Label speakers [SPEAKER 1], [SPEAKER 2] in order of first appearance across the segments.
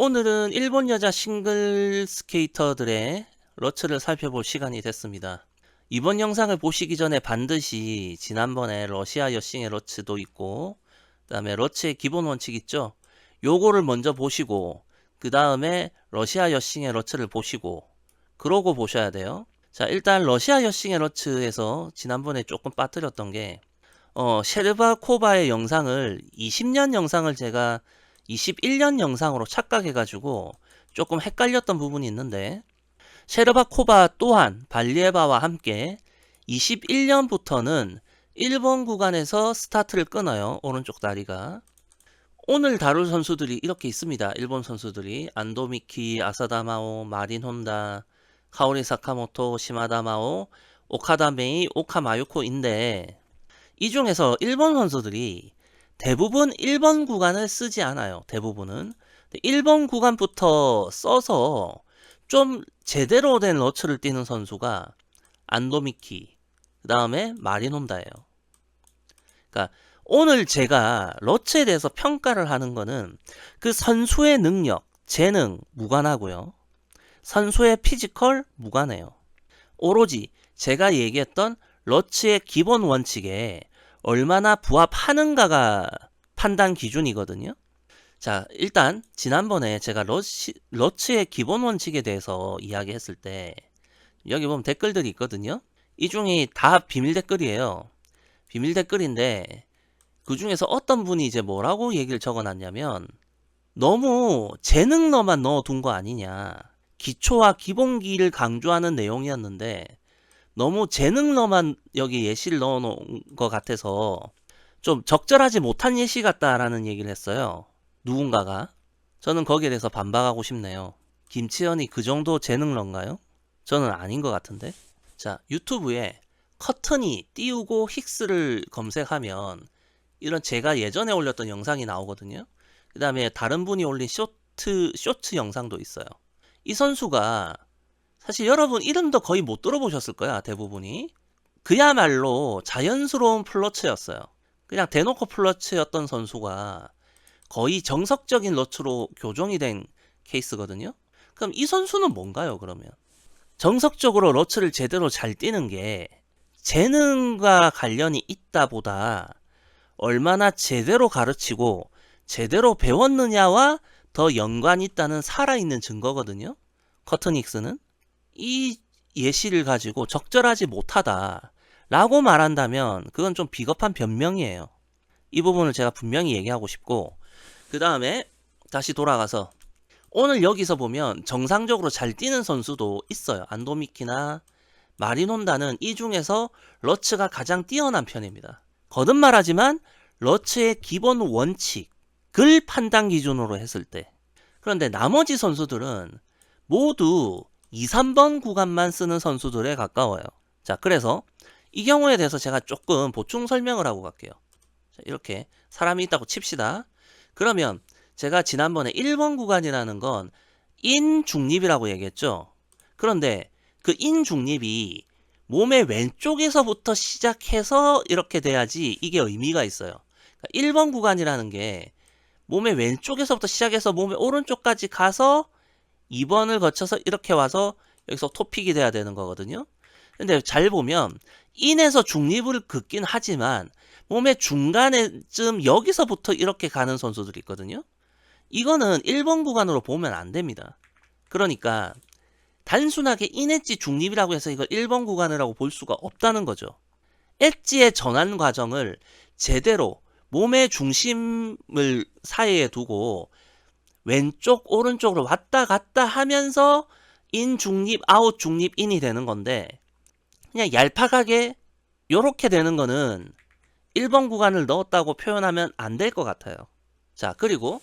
[SPEAKER 1] 오늘은 일본 여자 싱글 스케이터들의 러츠를 살펴볼 시간이 됐습니다. 이번 영상을 보시기 전에 반드시 지난번에 러시아 여싱의 러츠도 있고 그 다음에 러츠의 기본 원칙 있죠? 요거를 먼저 보시고 그 다음에 러시아 여싱의 러츠를 보시고 그러고 보셔야 돼요. 자, 일단 러시아 여싱의 러츠에서 지난번에 조금 빠뜨렸던 게 셰르바코바의 영상을 20년 영상을 제가 21년 영상으로 착각해가지고 조금 헷갈렸던 부분이 있는데, 셰르바코바 또한 발리에바와 함께 21년부터는 일본 구간에서 스타트를 끊어요. 오른쪽 다리가. 오늘 다룰 선수들이 이렇게 있습니다. 일본 선수들이 안도미키, 아사다마오, 마린 혼다, 카오리 사카모토, 시마다마오, 오카다 메이, 오카 마유코인데, 이 중에서 일본 선수들이 대부분 1번 구간을 쓰지 않아요. 대부분은 1번 구간부터 써서 좀 제대로 된 러츠를 뛰는 선수가 안도미키, 그 다음에 마린혼다예요. 그러니까 오늘 제가 러츠에 대해서 평가를 하는 거는 그 선수의 능력, 재능 무관하고요. 선수의 피지컬 무관해요. 오로지 제가 얘기했던 러츠의 기본 원칙에 얼마나 부합하는가가 판단 기준이거든요. 자, 일단 지난번에 제가 러츠의 기본 원칙에 대해서 이야기했을 때 여기 보면 댓글들이 있거든요. 이 중에 다 비밀 댓글이에요. 비밀 댓글인데 그 중에서 어떤 분이 이제 뭐라고 얘기를 적어놨냐면, 너무 재능러만 넣어둔 거 아니냐, 기초와 기본기를 강조하는 내용이었는데 너무 재능러만 여기 예시를 넣어놓은 것 같아서 좀 적절하지 못한 예시 같다라는 얘기를 했어요. 누군가가. 저는 거기에 대해서 반박하고 싶네요. 김치현이 그 정도 재능러인가요? 저는 아닌 것 같은데. 자, 유튜브에 커튼이 띄우고 힉스를 검색하면 이런 제가 예전에 올렸던 영상이 나오거든요. 그 다음에 다른 분이 올린 쇼트 영상도 있어요. 이 선수가 사실 여러분 이름도 거의 못 들어보셨을 거야, 대부분이. 그야말로 자연스러운 플러츠였어요. 그냥 대놓고 플러츠였던 선수가 거의 정석적인 러츠로 교정이 된 케이스거든요. 그럼 이 선수는 뭔가요, 그러면? 정석적으로 러츠를 제대로 잘 뛰는 게 재능과 관련이 있다 보다 얼마나 제대로 가르치고 제대로 배웠느냐와 더 연관이 있다는 살아있는 증거거든요. 커트닉스는. 이 예시를 가지고 적절하지 못하다 라고 말한다면 그건 좀 비겁한 변명이에요. 이 부분을 제가 분명히 얘기하고 싶고, 그 다음에 다시 돌아가서 오늘 여기서 보면 정상적으로 잘 뛰는 선수도 있어요. 안도미키나 마린혼다는 이 중에서 러츠가 가장 뛰어난 편입니다. 거듭말하지만 러츠의 기본 원칙을 판단 기준으로 했을 때. 그런데 나머지 선수들은 모두 2, 3번 구간만 쓰는 선수들에 가까워요. 자, 그래서 이 경우에 대해서 제가 조금 보충 설명을 하고 갈게요. 자, 이렇게 사람이 있다고 칩시다. 그러면 제가 지난번에 1번 구간이라는 건 인중립이라고 얘기했죠. 그런데 그 인중립이 몸의 왼쪽에서부터 시작해서 이렇게 돼야지 이게 의미가 있어요. 그러니까 1번 구간이라는 게 몸의 왼쪽에서부터 시작해서 몸의 오른쪽까지 가서 2번을 거쳐서 이렇게 와서 여기서 토픽이 돼야 되는 거거든요. 근데 잘 보면 인에서 중립을 긋긴 하지만 몸의 중간에쯤 여기서부터 이렇게 가는 선수들이 있거든요. 이거는 1번 구간으로 보면 안 됩니다. 그러니까 단순하게 인엣지 중립이라고 해서 이걸 1번 구간이라고 볼 수가 없다는 거죠. 엣지의 전환 과정을 제대로 몸의 중심을 사이에 두고 왼쪽 오른쪽으로 왔다 갔다 하면서 인 중립 아웃 중립 인이 되는 건데, 그냥 얄팍하게 요렇게 되는 거는 1번 구간을 넣었다고 표현하면 안 될 것 같아요. 자, 그리고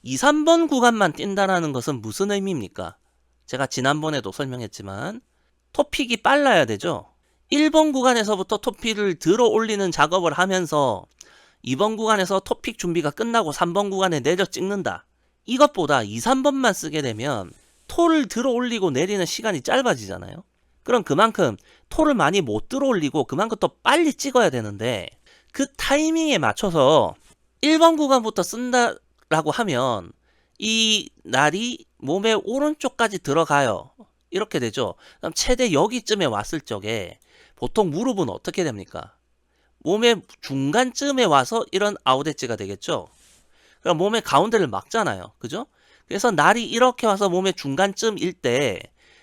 [SPEAKER 1] 2, 3번 구간만 뛴다라는 것은 무슨 의미입니까? 제가 지난번에도 설명했지만 토픽이 빨라야 되죠. 1번 구간에서부터 토픽을 들어 올리는 작업을 하면서 2번 구간에서 토픽 준비가 끝나고 3번 구간에 내려 찍는다. 이것보다 2, 3번만 쓰게 되면 톨을 들어 올리고 내리는 시간이 짧아지잖아요. 그럼 그만큼 톨을 많이 못 들어 올리고 그만큼 더 빨리 찍어야 되는데, 그 타이밍에 맞춰서 1번 구간부터 쓴다라고 하면 이 날이 몸의 오른쪽까지 들어가요. 이렇게 되죠. 그럼 최대 여기쯤에 왔을 적에 보통 무릎은 어떻게 됩니까? 몸의 중간쯤에 와서 이런 아웃 엣지가 되겠죠. 그럼 몸의 가운데를 막잖아요. 그죠? 그래서 날이 이렇게 와서 몸의 중간쯤일 때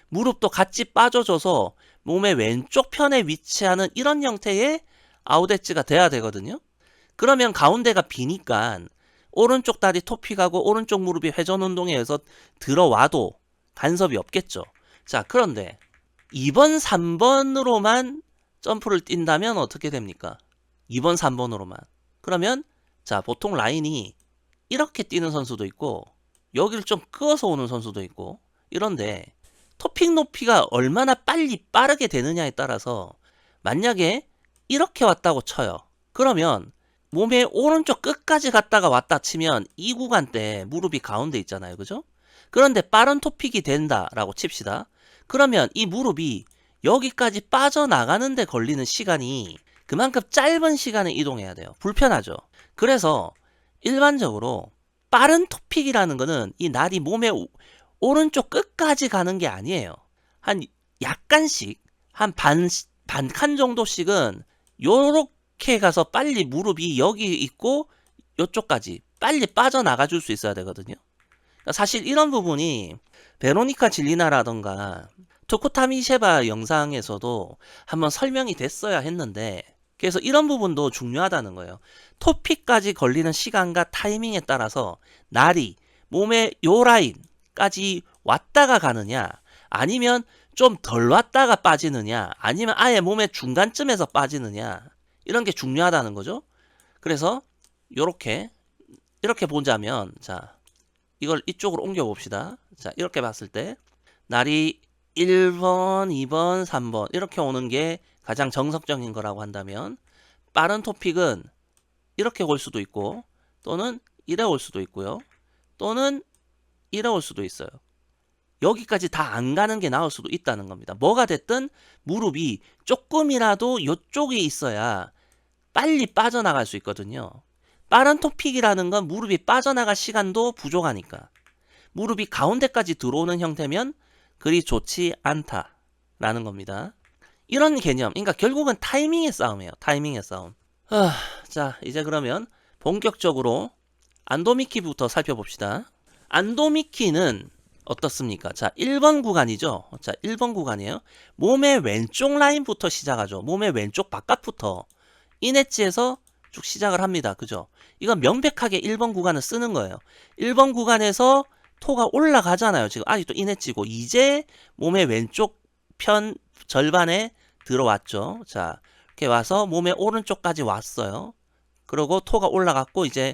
[SPEAKER 1] 무릎도 같이 빠져줘서 몸의 왼쪽 편에 위치하는 이런 형태의 아웃 엣지가 돼야 되거든요. 그러면 가운데가 비니까 오른쪽 다리 토픽하고 오른쪽 무릎이 회전 운동에 의해서 들어와도 간섭이 없겠죠. 자, 그런데 2번, 3번으로만 점프를 뛴다면 어떻게 됩니까? 2번, 3번으로만. 그러면 자, 보통 라인이 이렇게 뛰는 선수도 있고 여기를 좀 끄어서 오는 선수도 있고 이런데 토픽 높이가 얼마나 빨리 빠르게 되느냐에 따라서 만약에 이렇게 왔다고 쳐요. 그러면 몸의 오른쪽 끝까지 갔다가 왔다 치면 이 구간 때 무릎이 가운데 있잖아요. 그죠? 그런데 빠른 토픽이 된다라고 칩시다. 그러면 이 무릎이 여기까지 빠져나가는 데 걸리는 시간이 그만큼 짧은 시간에 이동해야 돼요. 불편하죠. 그래서 일반적으로 빠른 토픽이라는 거는 이 날이 몸의 오른쪽 끝까지 가는 게 아니에요. 한 약간씩 한 반 칸 정도씩은 요렇게 가서 빨리 무릎이 여기 있고 요쪽까지 빨리 빠져나가 줄 수 있어야 되거든요. 그러니까 사실 이런 부분이 베로니카 질리나라던가 토쿠타미셰바 영상에서도 한번 설명이 됐어야 했는데 그래서 이런 부분도 중요하다는 거예요. 토픽까지 걸리는 시간과 타이밍에 따라서 날이 몸의 요 라인까지 왔다가 가느냐 아니면 좀 덜 왔다가 빠지느냐 아니면 아예 몸의 중간쯤에서 빠지느냐 이런 게 중요하다는 거죠. 그래서 이렇게 보자면 자 이걸 이쪽으로 옮겨 봅시다. 자 이렇게 봤을 때 날이 1번, 2번, 3번 이렇게 오는 게 가장 정석적인 거라고 한다면 빠른 토픽은 이렇게 올 수도 있고 또는 이래 올 수도 있고요. 또는 이래 올 수도 있어요. 여기까지 다 안 가는 게 나을 수도 있다는 겁니다. 뭐가 됐든 무릎이 조금이라도 이쪽에 있어야 빨리 빠져나갈 수 있거든요. 빠른 토픽이라는 건 무릎이 빠져나갈 시간도 부족하니까 무릎이 가운데까지 들어오는 형태면 그리 좋지 않다라는 겁니다. 이런 개념, 그러니까 결국은 타이밍의 싸움이에요. 타이밍의 싸움. 자, 이제 그러면 본격적으로 안도미키부터 살펴봅시다. 안도미키는 어떻습니까? 자, 1번 구간이죠. 자, 1번 구간이에요. 몸의 왼쪽 라인부터 시작하죠. 몸의 왼쪽 바깥부터 인엣지에서 쭉 시작을 합니다. 그죠? 이건 명백하게 1번 구간을 쓰는 거예요. 1번 구간에서 토가 올라가잖아요. 지금 아직도 인엣지고 이제 몸의 왼쪽 편 절반에 들어왔죠. 자, 이렇게 와서 몸의 오른쪽까지 왔어요. 그리고 토가 올라갔고 이제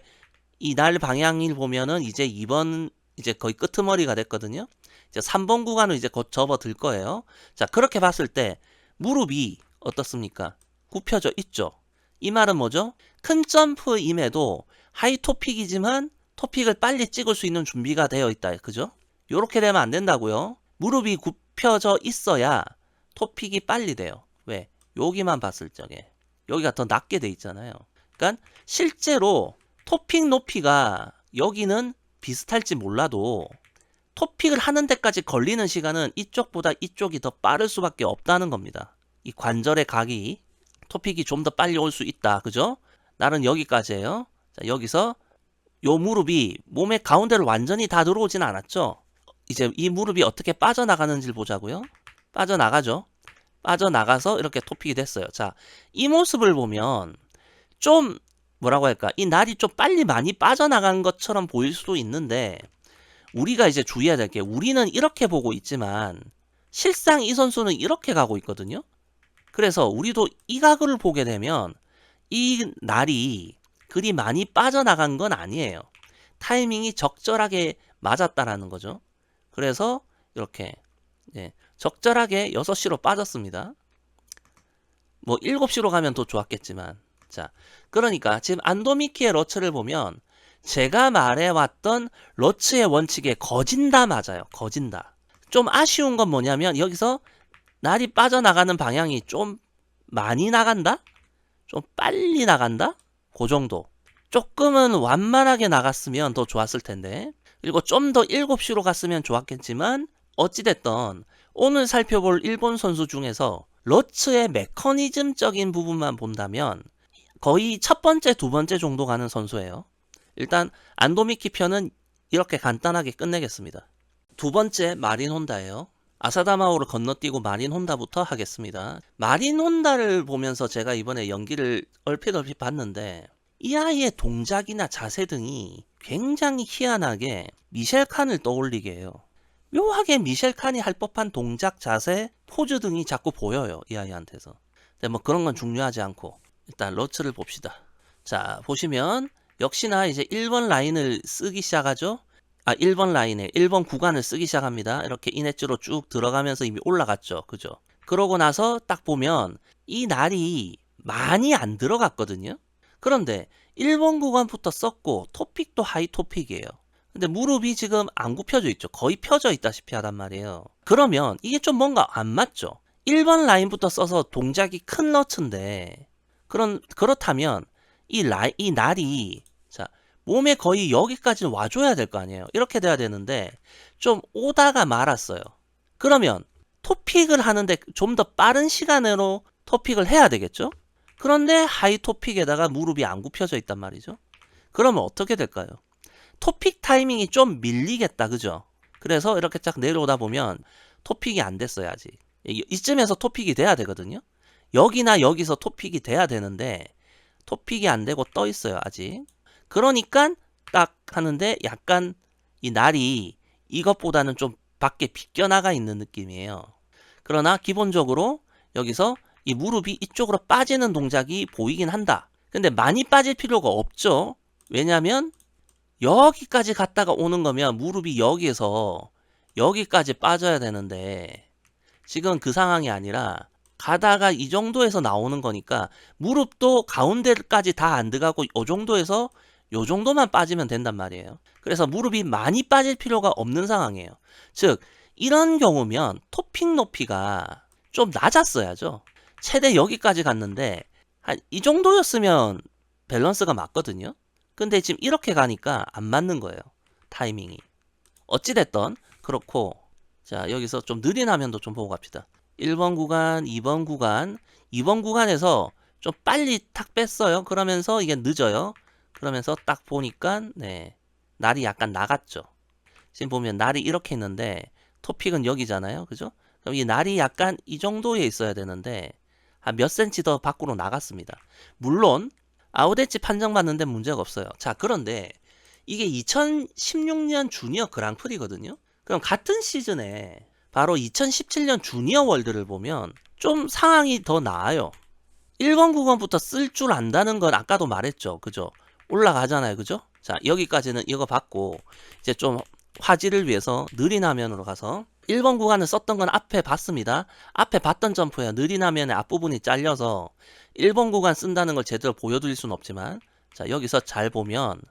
[SPEAKER 1] 이 날 방향을 보면은 이제 2번 이제 거의 끄트머리가 됐거든요. 이제 3번 구간을 이제 곧 접어들 거예요. 자, 그렇게 봤을 때 무릎이 어떻습니까? 굽혀져 있죠. 이 말은 뭐죠? 큰 점프임에도 하이 토픽이지만 토픽을 빨리 찍을 수 있는 준비가 되어 있다. 그죠? 요렇게 되면 안 된다고요. 무릎이 굽혀져 있어야 토픽이 빨리 돼요. 왜? 여기만 봤을 적에 여기가 더 낮게 돼 있잖아요. 그러니까 실제로 토픽 높이가 여기는 비슷할지 몰라도 토픽을 하는 데까지 걸리는 시간은 이쪽보다 이쪽이 더 빠를 수밖에 없다는 겁니다. 이 관절의 각이 토픽이 좀 더 빨리 올 수 있다. 그죠? 날은 여기까지예요. 자, 여기서 요 무릎이 몸의 가운데를 완전히 다 들어오진 않았죠. 이제 이 무릎이 어떻게 빠져나가는지를 보자고요. 빠져나가죠. 빠져나가서 이렇게 토픽이 됐어요. 자, 이 모습을 보면 좀 뭐라고 할까? 이 날이 좀 빨리 많이 빠져나간 것처럼 보일 수도 있는데 우리가 이제 주의해야 될 게 우리는 이렇게 보고 있지만 실상 이 선수는 이렇게 가고 있거든요. 그래서 우리도 이 각을 보게 되면 이 날이 그리 많이 빠져나간 건 아니에요. 타이밍이 적절하게 맞았다라는 거죠. 그래서 이렇게 적절하게 6시로 빠졌습니다. 뭐 7시로 가면 더 좋았겠지만 자, 그러니까 지금 안도미키의 러츠를 보면 제가 말해왔던 러츠의 원칙에 거진다 맞아요. 거진다. 좀 아쉬운 건 뭐냐면 여기서 날이 빠져나가는 방향이 좀 많이 나간다? 좀 빨리 나간다? 그 정도. 조금은 완만하게 나갔으면 더 좋았을 텐데 그리고 좀 더 7시로 갔으면 좋았겠지만 어찌됐던 오늘 살펴볼 일본 선수 중에서 러츠의 메커니즘적인 부분만 본다면 거의 첫 번째, 두 번째 정도 가는 선수예요. 일단 안도미키 편은 이렇게 간단하게 끝내겠습니다. 두 번째 마린 혼다예요. 아사다마오를 건너뛰고 마린 혼다부터 하겠습니다. 마린 혼다를 보면서 제가 이번에 연기를 얼핏 봤는데 이 아이의 동작이나 자세 등이 굉장히 희한하게 미셸 칸을 떠올리게 해요. 묘하게 미셸 칸이 할 법한 동작, 자세, 포즈 등이 자꾸 보여요. 이 아이한테서. 근데 뭐 그런 건 중요하지 않고 일단 러츠를 봅시다. 자, 보시면 역시나 이제 1번 라인을 쓰기 시작하죠. 1번 라인에 1번 구간을 쓰기 시작합니다. 이렇게 인엣지로 쭉 들어가면서 이미 올라갔죠. 그죠? 그러고 나서 딱 보면 이 날이 많이 안 들어갔거든요. 그런데 1번 구간부터 썼고 토픽도 하이 토픽이에요. 근데 무릎이 지금 안 굽혀져 있죠. 거의 펴져 있다시피 하단 말이에요. 그러면 이게 좀 뭔가 안 맞죠. 1번 라인부터 써서 동작이 큰 러츠인데 그렇다면 이 날이 자 몸에 거의 여기까지 와줘야 될 거 아니에요. 이렇게 돼야 되는데 좀 오다가 말았어요. 그러면 토픽을 하는데 좀 더 빠른 시간으로 토픽을 해야 되겠죠? 그런데 하이 토픽에다가 무릎이 안 굽혀져 있단 말이죠. 그러면 어떻게 될까요? 토픽 타이밍이 좀 밀리겠다, 그죠? 그래서 이렇게 쫙 내려오다 보면 토픽이 안 됐어요, 아직. 이쯤에서 토픽이 돼야 되거든요. 여기나 여기서 토픽이 돼야 되는데 토픽이 안 되고 떠 있어요, 아직. 그러니까 딱 하는데 약간 이 날이 이것보다는 좀 밖에 비껴나가 있는 느낌이에요. 그러나 기본적으로 여기서 이 무릎이 이쪽으로 빠지는 동작이 보이긴 한다. 근데 많이 빠질 필요가 없죠. 왜냐면 여기까지 갔다가 오는 거면 무릎이 여기에서 여기까지 빠져야 되는데 지금 그 상황이 아니라 가다가 이 정도에서 나오는 거니까 무릎도 가운데까지 다 안 들어가고 이 정도에서 요 정도만 빠지면 된단 말이에요. 그래서 무릎이 많이 빠질 필요가 없는 상황이에요. 즉 이런 경우면 토픽 높이가 좀 낮았어야죠. 최대 여기까지 갔는데 한 이 정도였으면 밸런스가 맞거든요. 근데 지금 이렇게 가니까 안 맞는 거예요. 타이밍이. 어찌됐던 그렇고 자 여기서 좀 느린 화면도 좀 보고 갑시다. 1번 구간, 2번 구간 2번 구간에서 좀 빨리 탁 뺐어요. 그러면서 이게 늦어요. 그러면서 딱 보니까 네 날이 약간 나갔죠. 지금 보면 날이 이렇게 있는데 토픽은 여기잖아요. 그죠? 그럼 이 날이 약간 이 정도에 있어야 되는데 한 몇 센치 더 밖으로 나갔습니다. 물론 아웃엣지 판정받는데 문제가 없어요. 자 그런데 이게 2016년 주니어 그랑프리거든요. 그럼 같은 시즌에 바로 2017년 주니어 월드를 보면 좀 상황이 더 나아요. 1번 구간부터 쓸 줄 안다는 건 아까도 말했죠. 그죠? 올라가잖아요. 그죠? 자, 여기까지는 이거 받고 이제 좀 화질을 위해서 느린 화면으로 가서 1번 구간을 썼던 건 앞에 봤습니다. 앞에 봤던 점프예요. 느린 화면의 앞부분이 잘려서 1번 구간 쓴다는 걸 제대로 보여드릴 수는 없지만 자, 여기서 잘 보면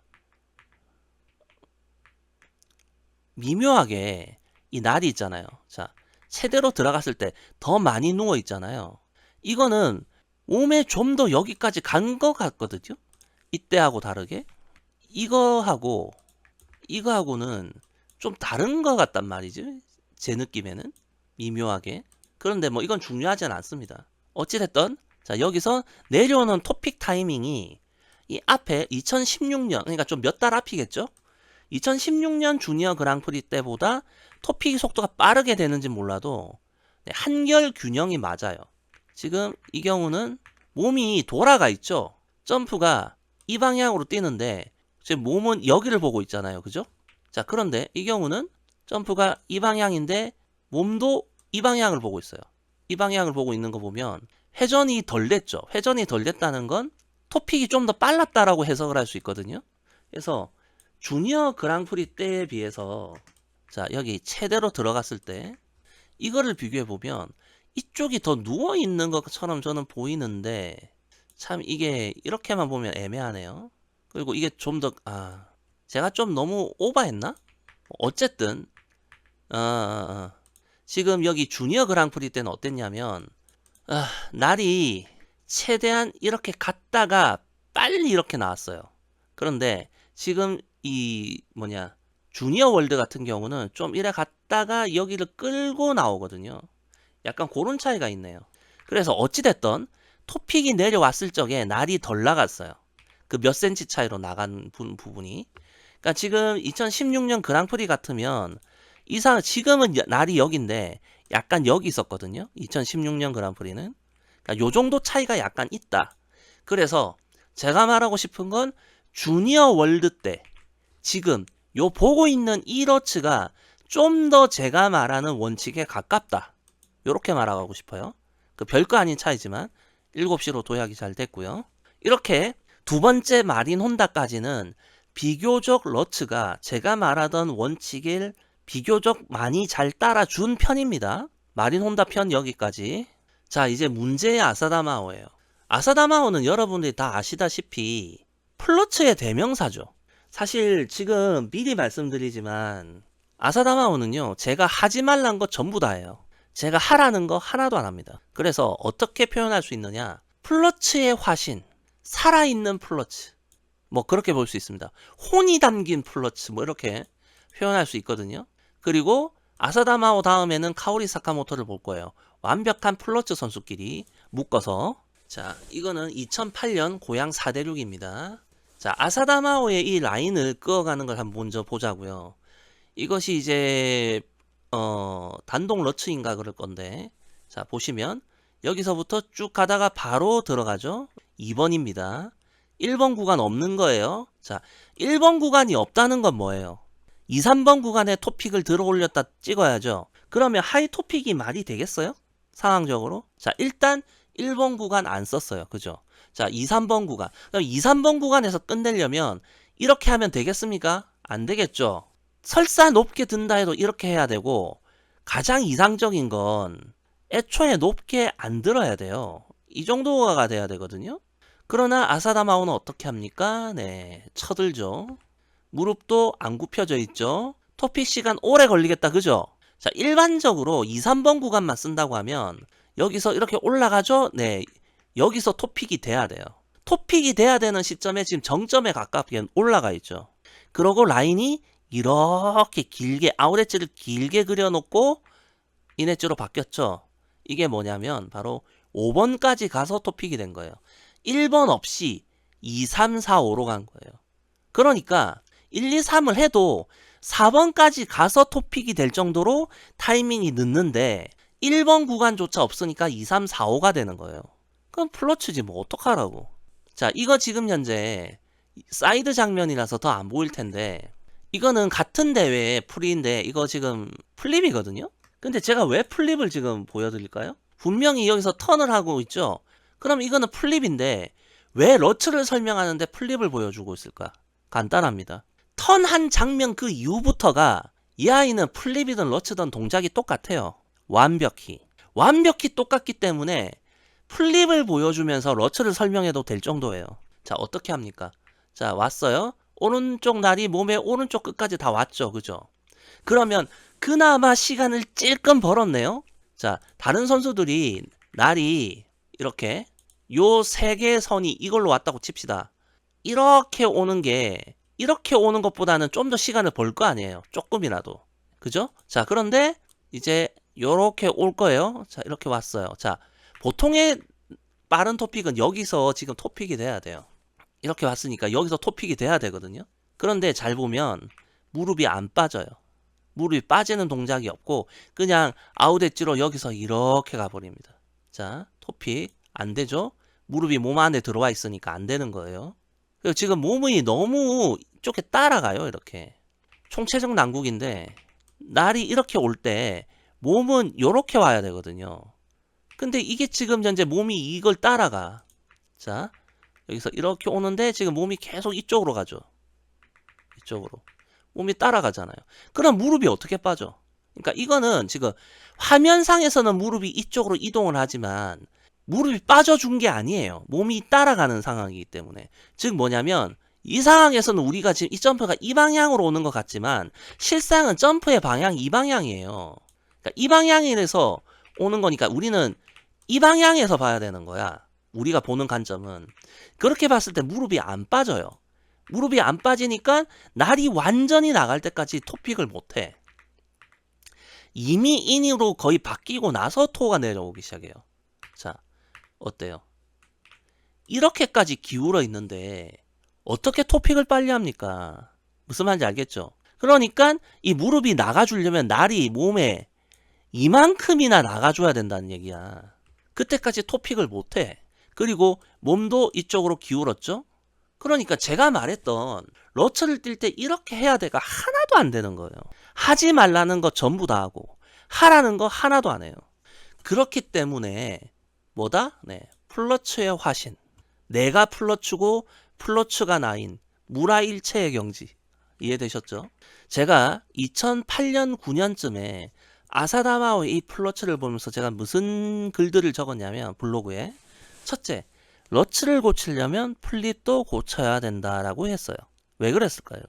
[SPEAKER 1] 미묘하게 이 날이 있잖아요. 자, 최대로 들어갔을 때 더 많이 누워 있잖아요. 이거는 몸에 좀 더 여기까지 간 것 같거든요. 이때하고 다르게 이거하고는 좀 다른 것 같단 말이지. 제 느낌에는 미묘하게. 그런데 뭐 이건 중요하진 않습니다. 어찌됐든 자 여기서 내려오는 토픽 타이밍이 이 앞에 2016년 그러니까 좀 몇 달 앞이겠죠. 2016년 주니어 그랑프리 때보다 토픽 속도가 빠르게 되는지 몰라도 한결 균형이 맞아요. 지금 이 경우는 몸이 돌아가 있죠. 점프가 이 방향으로 뛰는데 지금 몸은 여기를 보고 있잖아요. 그죠? 자, 그런데 이 경우는 점프가 이 방향인데 몸도 이 방향을 보고 있어요. 이 방향을 보고 있는 거 보면 회전이 덜 됐죠. 회전이 덜 됐다는 건 토픽이 좀 더 빨랐다라고 해석을 할 수 있거든요. 그래서 주니어 그랑프리 때에 비해서 자, 여기 최대로 들어갔을 때 이거를 비교해 보면 이쪽이 더 누워 있는 것처럼 저는 보이는데 참 이게 이렇게만 보면 애매하네요. 그리고 이게 좀 더 제가 좀 너무 오버했나? 어쨌든 지금 여기 주니어 그랑프리 때는 어땠냐면 날이 최대한 이렇게 갔다가 빨리 이렇게 나왔어요. 그런데 지금 이 주니어 월드 같은 경우는 좀 이래 갔다가 여기를 끌고 나오거든요. 약간 그런 차이가 있네요. 그래서 어찌됐던 토픽이 내려왔을 적에 날이 덜 나갔어요. 그 몇 센치 차이로 나간 부분이. 그러니까 지금 2016년 그랑프리 같으면 이상 지금은 날이 여기인데 약간 여기 있었거든요. 2016년 그랑프리는. 그러니까 요 정도 차이가 약간 있다. 그래서 제가 말하고 싶은 건 주니어 월드 때 지금 요 보고 있는 이 러츠가 좀 더 제가 말하는 원칙에 가깝다. 요렇게 말하고 싶어요. 그 별거 아닌 차이지만 7시로 도약이 잘 됐고요. 이렇게 두 번째 마린 혼다까지는 비교적 러츠가 제가 말하던 원칙을 비교적 많이 잘 따라준 편입니다. 마린 혼다 편 여기까지. 자, 이제 문제의 아사다마오예요. 아사다마오는 여러분들이 다 아시다시피 플러츠의 대명사죠. 사실 지금 미리 말씀드리지만 아사다마오는요, 제가 하지 말란 거 전부 다 해요. 제가 하라는 거 하나도 안 합니다. 그래서 어떻게 표현할 수 있느냐? 플러츠의 화신, 살아있는 플러츠, 뭐 그렇게 볼 수 있습니다. 혼이 담긴 플러츠, 뭐 이렇게 표현할 수 있거든요. 그리고 아사다마오 다음에는 카오리 사카모토를 볼 거예요. 완벽한 플러츠 선수끼리 묶어서. 자, 이거는 2008년 고양 4대륙입니다. 자, 아사다마오의 이 라인을 그어가는 걸 한번 먼저 보자고요. 이것이 이제 단독 러츠인가 그럴 건데, 자, 보시면 여기서부터 쭉 가다가 바로 들어가죠. 2번입니다. 1번 구간 없는 거예요. 자, 1번 구간이 없다는 건 뭐예요? 2, 3번 구간에 토픽을 들어 올렸다 찍어야죠. 그러면 하이 토픽이 말이 되겠어요? 상황적으로. 자, 일단 1번 구간 안 썼어요. 그죠? 자, 2, 3번 구간. 그럼 2, 3번 구간에서 끝내려면 이렇게 하면 되겠습니까? 안 되겠죠. 설사 높게 든다 해도 이렇게 해야 되고, 가장 이상적인 건 애초에 높게 안 들어야 돼요. 이 정도가 돼야 되거든요. 그러나 아사다마오는 어떻게 합니까? 네, 쳐들죠. 무릎도 안 굽혀져 있죠. 토픽 시간 오래 걸리겠다, 그죠? 자, 일반적으로 2, 3번 구간만 쓴다고 하면 여기서 이렇게 올라가죠? 네, 여기서 토픽이 돼야 돼요. 토픽이 돼야 되는 시점에 지금 정점에 가깝게 올라가 있죠. 그러고 라인이 이렇게 길게 아웃 엣지를 길게 그려놓고 인엣지로 바뀌었죠. 이게 뭐냐면 바로 5번까지 가서 토픽이 된 거예요. 1번 없이 2, 3, 4, 5로 간 거예요. 그러니까 1, 2, 3을 해도 4번까지 가서 토픽이 될 정도로 타이밍이 늦는데 1번 구간조차 없으니까 2, 3, 4, 5가 되는 거예요. 그럼 플러츠지 뭐 어떡하라고. 자, 이거 지금 현재 사이드 장면이라서 더 안 보일 텐데, 이거는 같은 대회의 풀인데 이거 지금 플립이거든요. 근데 제가 왜 플립을 지금 보여드릴까요? 분명히 여기서 턴을 하고 있죠. 그럼 이거는 플립인데 왜 러츠를 설명하는데 플립을 보여주고 있을까? 간단합니다. 턴한 장면 그 이후부터가 이 아이는 플립이든 러츠든 동작이 똑같아요. 완벽히 똑같기 때문에 플립을 보여주면서 러츠를 설명해도 될 정도예요. 자, 어떻게 합니까? 자, 왔어요. 오른쪽 날이 몸의 오른쪽 끝까지 다 왔죠. 그죠? 그러면 그나마 시간을 찔끔 벌었네요. 자, 다른 선수들이 날이 이렇게 요 세 개의 선이 이걸로 왔다고 칩시다. 이렇게 오는 것보다는 좀 더 시간을 벌 거 아니에요. 조금이라도. 그죠? 자, 그런데 이제 요렇게 올 거예요. 자, 이렇게 왔어요. 자, 보통의 빠른 토픽은 여기서 지금 토픽이 돼야 돼요. 이렇게 왔으니까 여기서 토픽이 돼야 되거든요. 그런데 잘 보면 무릎이 안 빠져요. 무릎이 빠지는 동작이 없고 그냥 아웃 엣지로 여기서 이렇게 가버립니다. 자, 토픽 안 되죠? 무릎이 몸 안에 들어와 있으니까 안 되는 거예요. 그리고 지금 몸이 너무 이쪽에 따라가요. 이렇게 총체적 난국인데 날이 이렇게 올 때 몸은 이렇게 와야 되거든요. 근데 이게 지금 현재 몸이 이걸 따라가. 자, 여기서 이렇게 오는데 지금 몸이 계속 이쪽으로 가죠. 이쪽으로. 몸이 따라가잖아요. 그럼 무릎이 어떻게 빠져? 그러니까 이거는 지금 화면상에서는 무릎이 이쪽으로 이동을 하지만 무릎이 빠져준 게 아니에요. 몸이 따라가는 상황이기 때문에. 즉 뭐냐면 이 상황에서는 우리가 지금 이 점프가 이 방향으로 오는 것 같지만 실상은 점프의 방향이 이 방향이에요. 그러니까 이 방향에서 오는 거니까 우리는 이 방향에서 봐야 되는 거야. 우리가 보는 관점은. 그렇게 봤을 때 무릎이 안 빠져요. 무릎이 안 빠지니까 날이 완전히 나갈 때까지 토픽을 못해. 이미 인으로 거의 바뀌고 나서 토가 내려오기 시작해요. 자, 어때요? 이렇게까지 기울어 있는데 어떻게 토픽을 빨리 합니까? 무슨 말인지 알겠죠? 그러니까 이 무릎이 나가주려면 날이 몸에 이만큼이나 나가줘야 된다는 얘기야. 그때까지 토픽을 못해. 그리고 몸도 이쪽으로 기울었죠? 그러니까 제가 말했던 러츠를 뛸 때 이렇게 해야 돼가 하나도 안 되는 거예요. 하지 말라는 거 전부 다 하고 하라는 거 하나도 안 해요. 그렇기 때문에 뭐다? 네, 플러츠의 화신. 내가 플러츠고 플러츠가 나인 무라일체의 경지. 이해되셨죠? 제가 2008년 9년쯤에 아사다마오의 이 플러츠를 보면서 제가 무슨 글들을 적었냐면 블로그에 첫째, 러츠를 고치려면 플립도 고쳐야 된다라고 했어요. 왜 그랬을까요?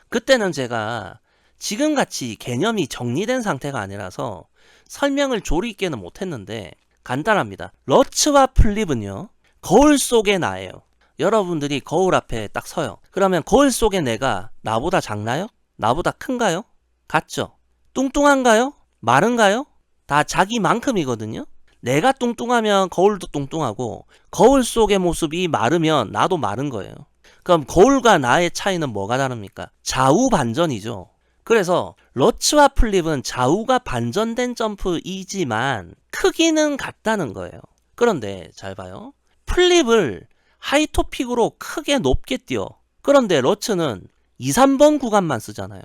[SPEAKER 1] 그때는 제가 지금같이 개념이 정리된 상태가 아니라서 설명을 조리 있게는 못했는데 간단합니다. 러츠와 플립은요, 거울 속의 나예요. 여러분들이 거울 앞에 딱 서요. 그러면 거울 속의 내가 나보다 작나요? 나보다 큰가요? 같죠? 뚱뚱한가요? 마른가요? 다 자기만큼이거든요. 내가 뚱뚱하면 거울도 뚱뚱하고 거울 속의 모습이 마르면 나도 마른 거예요. 그럼 거울과 나의 차이는 뭐가 다릅니까? 좌우 반전이죠. 그래서 러츠와 플립은 좌우가 반전된 점프이지만 크기는 같다는 거예요. 그런데 잘 봐요. 플립을 하이토픽으로 크게 높게 뛰어. 그런데 러츠는 2, 3번 구간만 쓰잖아요.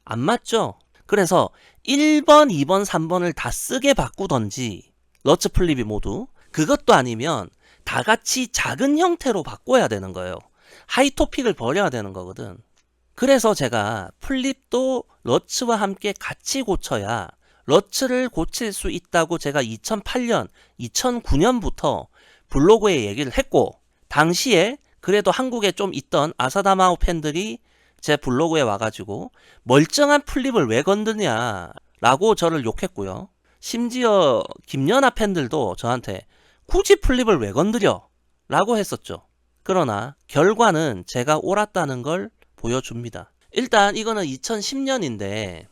[SPEAKER 1] 안 맞죠? 그래서 1번, 2번, 3번을 다 쓰게 바꾸던지 러츠 플립이 모두 그것도 아니면 다 같이 작은 형태로 바꿔야 되는 거예요. 하이토픽을 버려야 되는 거거든. 그래서 제가 플립도 러츠와 함께 같이 고쳐야 러츠를 고칠 수 있다고 제가 2008년, 2009년부터 블로그에 얘기를 했고 당시에 그래도 한국에 좀 있던 아사다마오 팬들이 제 블로그에 와가지고 멀쩡한 플립을 왜 건드냐 라고 저를 욕했고요. 심지어 김연아 팬들도 저한테 굳이 플립을 왜 건드려? 라고 했었죠. 그러나 결과는 제가 옳았다는 걸 보여줍니다. 일단 이거는 2010년인데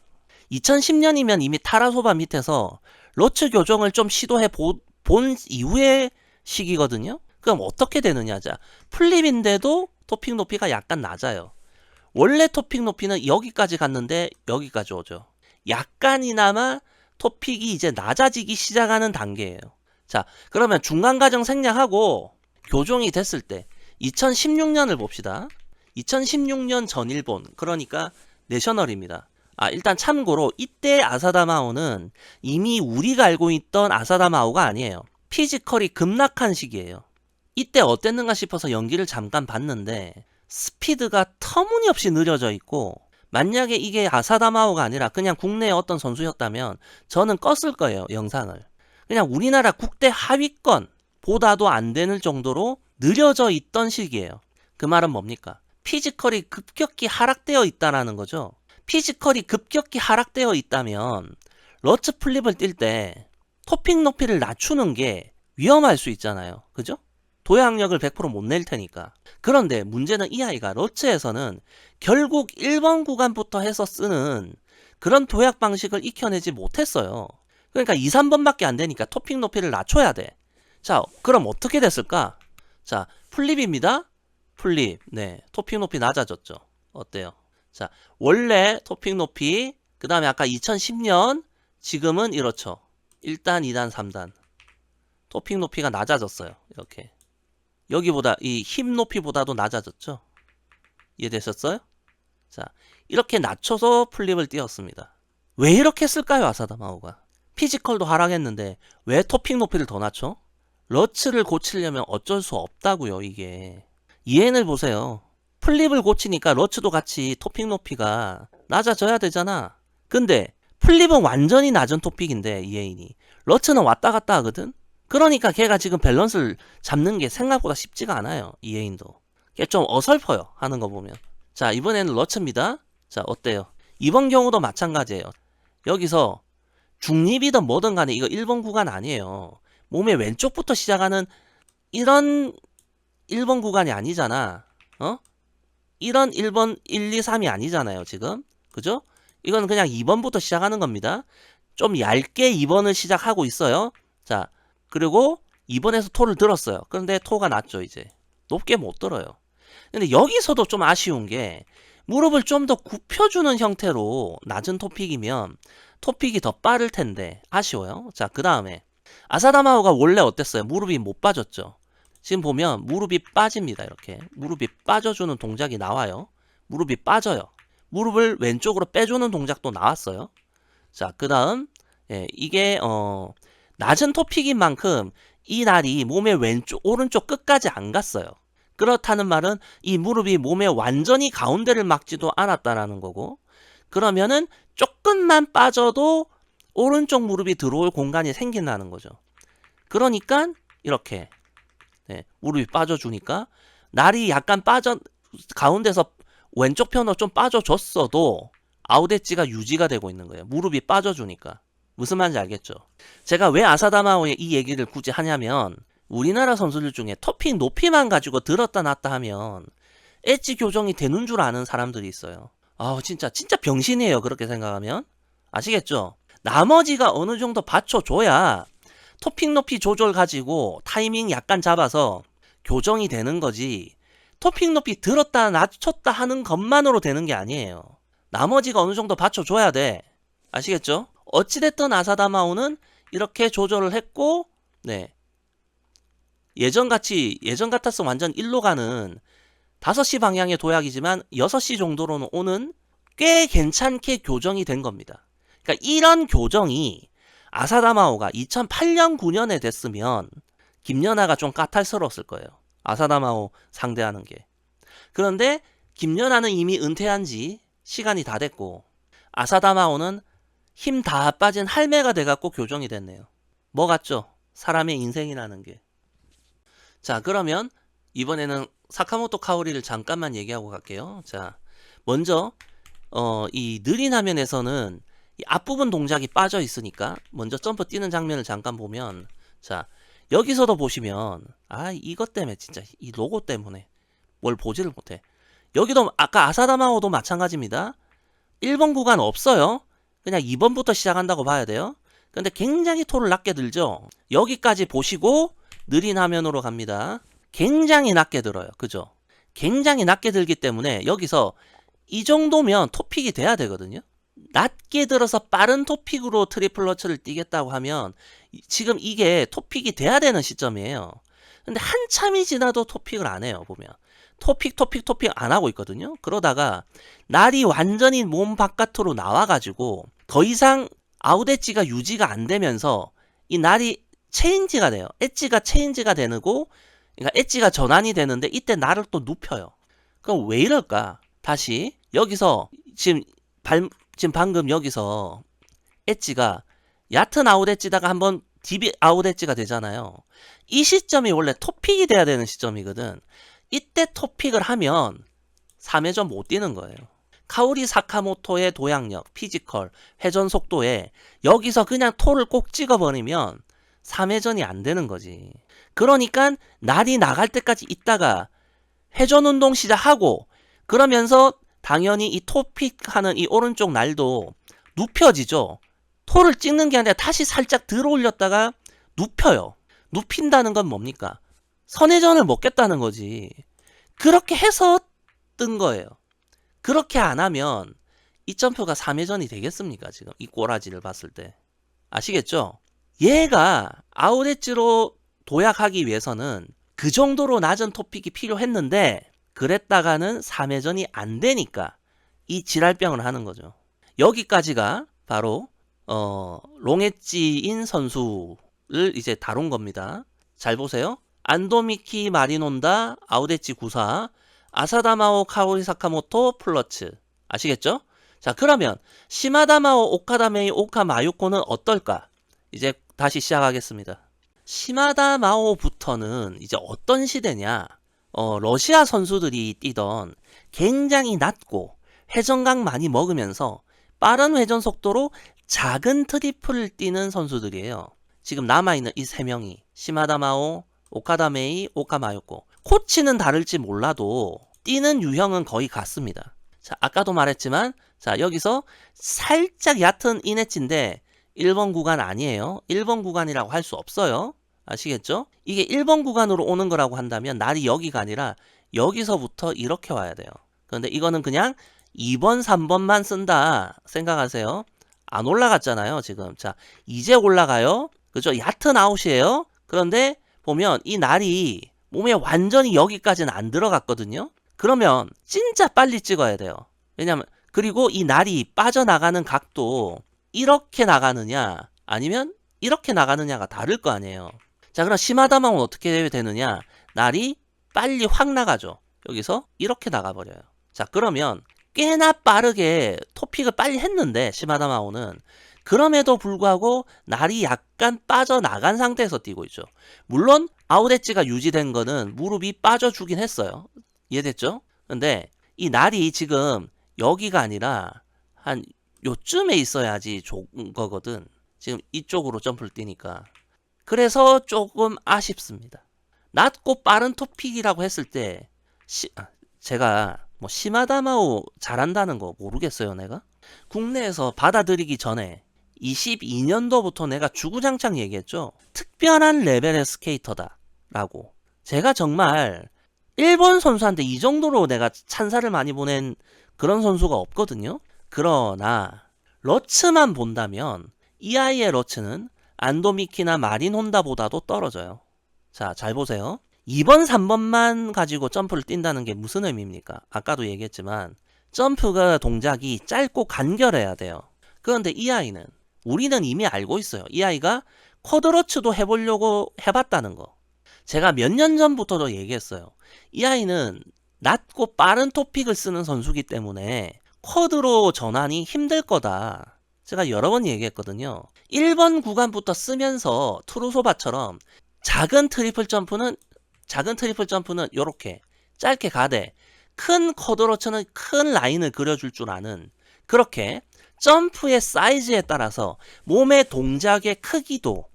[SPEAKER 1] 2010년이면 이미 타라소바 밑에서 러츠 교정을 좀 시도해 본 이후의 시기거든요. 그럼 어떻게 되느냐. 자, 플립인데도 토픽 높이가 약간 낮아요. 원래 토픽 높이는 여기까지 갔는데 여기까지 오죠. 약간이나마 토픽이 이제 낮아지기 시작하는 단계예요. 자, 그러면 중간 과정 생략하고 교정이 됐을 때 2016년을 봅시다. 2016년 전일본, 그러니까 내셔널입니다. 일단 참고로 이때 아사다마오는 이미 우리가 알고 있던 아사다마오가 아니에요. 피지컬이 급락한 시기예요. 이때 어땠는가 싶어서 연기를 잠깐 봤는데 스피드가 터무니없이 느려져 있고 만약에 이게 아사다마오가 아니라 그냥 국내의 어떤 선수였다면 저는 껐을 거예요, 영상을. 그냥 우리나라 국대 하위권 보다도 안 되는 정도로 느려져 있던 시기예요. 그 말은 뭡니까? 피지컬이 급격히 하락되어 있다라는 거죠. 피지컬이 급격히 하락되어 있다면 러츠 플립을 뛸 때 토픽 높이를 낮추는 게 위험할 수 있잖아요. 그죠? 도약력을 100% 못 낼 테니까. 그런데 문제는 이 아이가 러츠에서는 결국 1번 구간부터 해서 쓰는 그런 도약 방식을 익혀내지 못했어요. 그러니까 2, 3번밖에 안 되니까 토픽 높이를 낮춰야 돼. 자, 그럼 어떻게 됐을까? 자, 플립입니다. 플립. 네, 토픽 높이 낮아졌죠. 어때요? 자, 원래 토픽 높이, 그 다음에 아까 2010년, 지금은 이렇죠. 1단, 2단, 3단. 토픽 높이가 낮아졌어요. 이렇게. 여기보다, 이 힙 높이보다도 낮아졌죠? 이해되셨어요? 자, 이렇게 낮춰서 플립을 띄웠습니다. 왜 이렇게 했을까요, 아사다마오가? 피지컬도 하락했는데, 왜 토픽 높이를 더 낮춰? 러츠를 고치려면 어쩔 수 없다고요, 이게. 이엔을 보세요. 플립을 고치니까 러츠도 같이 토픽 높이가 낮아져야 되잖아. 근데 플립은 완전히 낮은 토픽인데 이엔이 러츠는 왔다 갔다 하거든. 그러니까 걔가 지금 밸런스를 잡는 게 생각보다 쉽지가 않아요. 이엔도. 걔 좀 어설퍼요, 하는 거 보면. 자, 이번에는 러츠입니다. 자, 어때요? 이번 경우도 마찬가지예요. 여기서 중립이든 뭐든 간에 이거 1번 구간 아니에요. 몸의 왼쪽부터 시작하는 이런 1번 구간이 아니잖아. 어? 이런 1번 1, 2, 3이 아니잖아요 지금. 그죠? 이건 그냥 2번부터 시작하는 겁니다. 좀 얇게 2번을 시작하고 있어요. 자, 그리고 2번에서 토를 들었어요. 그런데 토가 낮죠 이제. 높게 못 들어요. 근데 여기서도 좀 아쉬운 게 무릎을 좀 더 굽혀주는 형태로 낮은 토픽이면 토픽이 더 빠를 텐데 아쉬워요. 자, 그 다음에 아사다마오가 원래 어땠어요? 무릎이 못 빠졌죠. 지금 보면 무릎이 빠집니다. 이렇게 무릎이 빠져주는 동작이 나와요. 무릎이 빠져요. 무릎을 왼쪽으로 빼주는 동작도 나왔어요. 자, 그 다음 이게 낮은 토픽인 만큼 이 날이 몸의 왼쪽 오른쪽 끝까지 안 갔어요. 그렇다는 말은 이 무릎이 몸의 완전히 가운데를 막지도 않았다라는 거고, 그러면은 조금만 빠져도 오른쪽 무릎이 들어올 공간이 생긴다는 거죠. 그러니까 이렇게 무릎이 빠져주니까 날이 약간 가운데서 왼쪽 편으로 좀 빠져줬어도 아웃 엣지가 유지가 되고 있는 거예요. 무릎이 빠져주니까. 무슨 말인지 알겠죠? 제가 왜 아사다마오의 이 얘기를 굳이 하냐면 우리나라 선수들 중에 토픽 높이만 가지고 들었다 놨다 하면 엣지 교정이 되는 줄 아는 사람들이 있어요. 진짜 병신이에요. 그렇게 생각하면. 아시겠죠? 나머지가 어느 정도 받쳐줘야 토픽 높이 조절 가지고 타이밍 약간 잡아서 교정이 되는 거지, 토픽 높이 들었다 낮췄다 하는 것만으로 되는 게 아니에요. 나머지가 어느 정도 받쳐줘야 돼. 아시겠죠? 어찌됐든 아사다마오는 이렇게 조절을 했고, 예전 같았으면 완전 1로 가는 5시 방향의 도약이지만 6시 정도로는 오는 꽤 괜찮게 교정이 된 겁니다. 그러니까 이런 교정이 아사다마오가 2008년 9년에 됐으면 김연아가 좀 까탈스러웠을 거예요. 아사다마오 상대하는 게. 그런데 김연아는 이미 은퇴한 지 시간이 다 됐고 아사다마오는 힘 다 빠진 할매가 돼갖고 교정이 됐네요. 뭐 같죠? 사람의 인생이라는 게. 자, 그러면 이번에는 사카모토 카오리를 잠깐만 얘기하고 갈게요. 자, 먼저 이 느린 화면에서는 이 앞부분 동작이 빠져 있으니까 먼저 점프 뛰는 장면을 잠깐 보면, 자, 여기서도 보시면 이것 때문에 진짜 이 로고 때문에 뭘 보지를 못해. 여기도 아까 아사다마오도 마찬가지입니다. 1번 구간 없어요. 그냥 2번부터 시작한다고 봐야 돼요. 근데 굉장히 토를 낮게 들죠. 여기까지 보시고 느린 화면으로 갑니다. 굉장히 낮게 들어요. 그죠? 굉장히 낮게 들기 때문에 여기서 이 정도면 토픽이 돼야 되거든요. 낮게 들어서 빠른 토픽으로 트리플 러츠를 뛰겠다고 하면 지금 이게 토픽이 돼야 되는 시점이에요. 근데 한참이 지나도 토픽을 안 해요. 보면 토픽 안 하고 있거든요. 그러다가 날이 완전히 몸 바깥으로 나와가지고 더 이상 아웃 엣지가 유지가 안 되면서 이 날이 체인지가 돼요. 엣지가 체인지가 되고, 그러니까 엣지가 전환이 되는데 이때 날을 또 눕혀요. 그럼 왜 이럴까? 다시 여기서 지금 방금 여기서 엣지가 얕은 아웃 엣지다가 한번 딥 아웃 엣지가 되잖아요. 이 시점이 원래 토픽이 돼야 되는 시점이거든. 이때 토픽을 하면 3회전 못 뛰는 거예요. 카오리 사카모토의 도약력, 피지컬, 회전 속도에 여기서 그냥 토를 꼭 찍어버리면 3회전이 안 되는 거지. 그러니까 날이 나갈 때까지 있다가 회전 운동 시작하고, 그러면서 당연히 이 토픽하는 이 오른쪽 날도 눕혀지죠. 토를 찍는 게 아니라 다시 살짝 들어 올렸다가 눕혀요. 눕힌다는 건 뭡니까? 선회전을 먹겠다는 거지. 그렇게 해서 뜬 거예요. 그렇게 안 하면 이 점프가 3회전이 되겠습니까? 지금 이 꼬라지를 봤을 때. 아시겠죠? 얘가 아웃 엣지로 도약하기 위해서는 그 정도로 낮은 토픽이 필요했는데 그랬다가는 3회전이 안 되니까 이 지랄병을 하는 거죠. 여기까지가 바로 롱엣지인 선수를 이제 다룬 겁니다. 잘 보세요. 안도미키 마리논다 아웃 엣지 구사, 아사다마오 카오리 사카모토 플러츠. 아시겠죠? 자, 그러면 시마다마오 오카다메이 오카 마유코는 어떨까? 이제 다시 시작하겠습니다. 시마다마오부터는 이제 어떤 시대냐? 러시아 선수들이 뛰던 굉장히 낮고 회전각 많이 먹으면서 빠른 회전 속도로 작은 트리플을 뛰는 선수들이에요. 지금 남아있는 이 3명이 시마다마오, 오카다메이, 오카마요코. 코치는 다를지 몰라도 뛰는 유형은 거의 같습니다. 자, 아까도 말했지만 자, 여기서 살짝 얕은 인엣지인데 1번 구간 아니에요. 1번 구간이라고 할 수 없어요. 아시겠죠? 이게 1번 구간으로 오는 거라고 한다면 날이 여기가 아니라 여기서부터 이렇게 와야 돼요. 그런데 이거는 그냥 2번, 3번만 쓴다 생각하세요. 안 올라갔잖아요, 지금. 자, 이제 올라가요. 그죠? 얕은 아웃이에요. 그런데 보면 이 날이 몸에 완전히 여기까지는 안 들어갔거든요. 그러면 진짜 빨리 찍어야 돼요. 왜냐면 그리고 이 날이 빠져나가는 각도 이렇게 나가느냐 아니면 이렇게 나가느냐가 다를 거 아니에요. 자, 그럼 시마다마는 어떻게 되느냐? 날이 빨리 확 나가죠. 여기서 이렇게 나가버려요. 자, 그러면 꽤나 빠르게 토픽을 빨리 했는데 시마다마오는 그럼에도 불구하고 날이 약간 빠져나간 상태에서 뛰고 있죠. 물론 아웃 엣지가 유지된 거는 무릎이 빠져주긴 했어요. 이해됐죠? 근데 이 날이 지금 여기가 아니라 한 요쯤에 있어야지 좋은 거거든. 지금 이쪽으로 점프를 뛰니까. 그래서 조금 아쉽습니다. 낮고 빠른 토픽이라고 했을 때 제가 뭐 시마다마오 잘한다는 거 모르겠어요, 내가? 국내에서 받아들이기 전에 22년도부터 내가 주구장창 얘기했죠. 특별한 레벨의 스케이터다 라고. 제가 정말 일본 선수한테 이 정도로 내가 찬사를 많이 보낸 그런 선수가 없거든요. 그러나 러츠만 본다면 이 아이의 러츠는 안도미키나 마린 혼다보다도 떨어져요. 자, 잘 보세요. 2번, 3번만 가지고 점프를 뛴다는 게 무슨 의미입니까? 아까도 얘기했지만 점프가 동작이 짧고 간결해야 돼요. 그런데 이 아이는 우리는 이미 알고 있어요. 이 아이가 쿼드러츠도 해보려고 해봤다는 거. 제가 몇 년 전부터도 얘기했어요. 이 아이는 낮고 빠른 토픽을 쓰는 선수기 때문에 쿼드로 전환이 힘들 거다. 제가 여러 번 얘기했거든요. 1번 구간부터 쓰면서 트루소바처럼 작은 트리플 점프는 이렇게 짧게 가되 큰 쿼드러츠는 큰 라인을 그려줄 줄 아는, 그렇게 점프의 사이즈에 따라서 몸의 동작의 크기도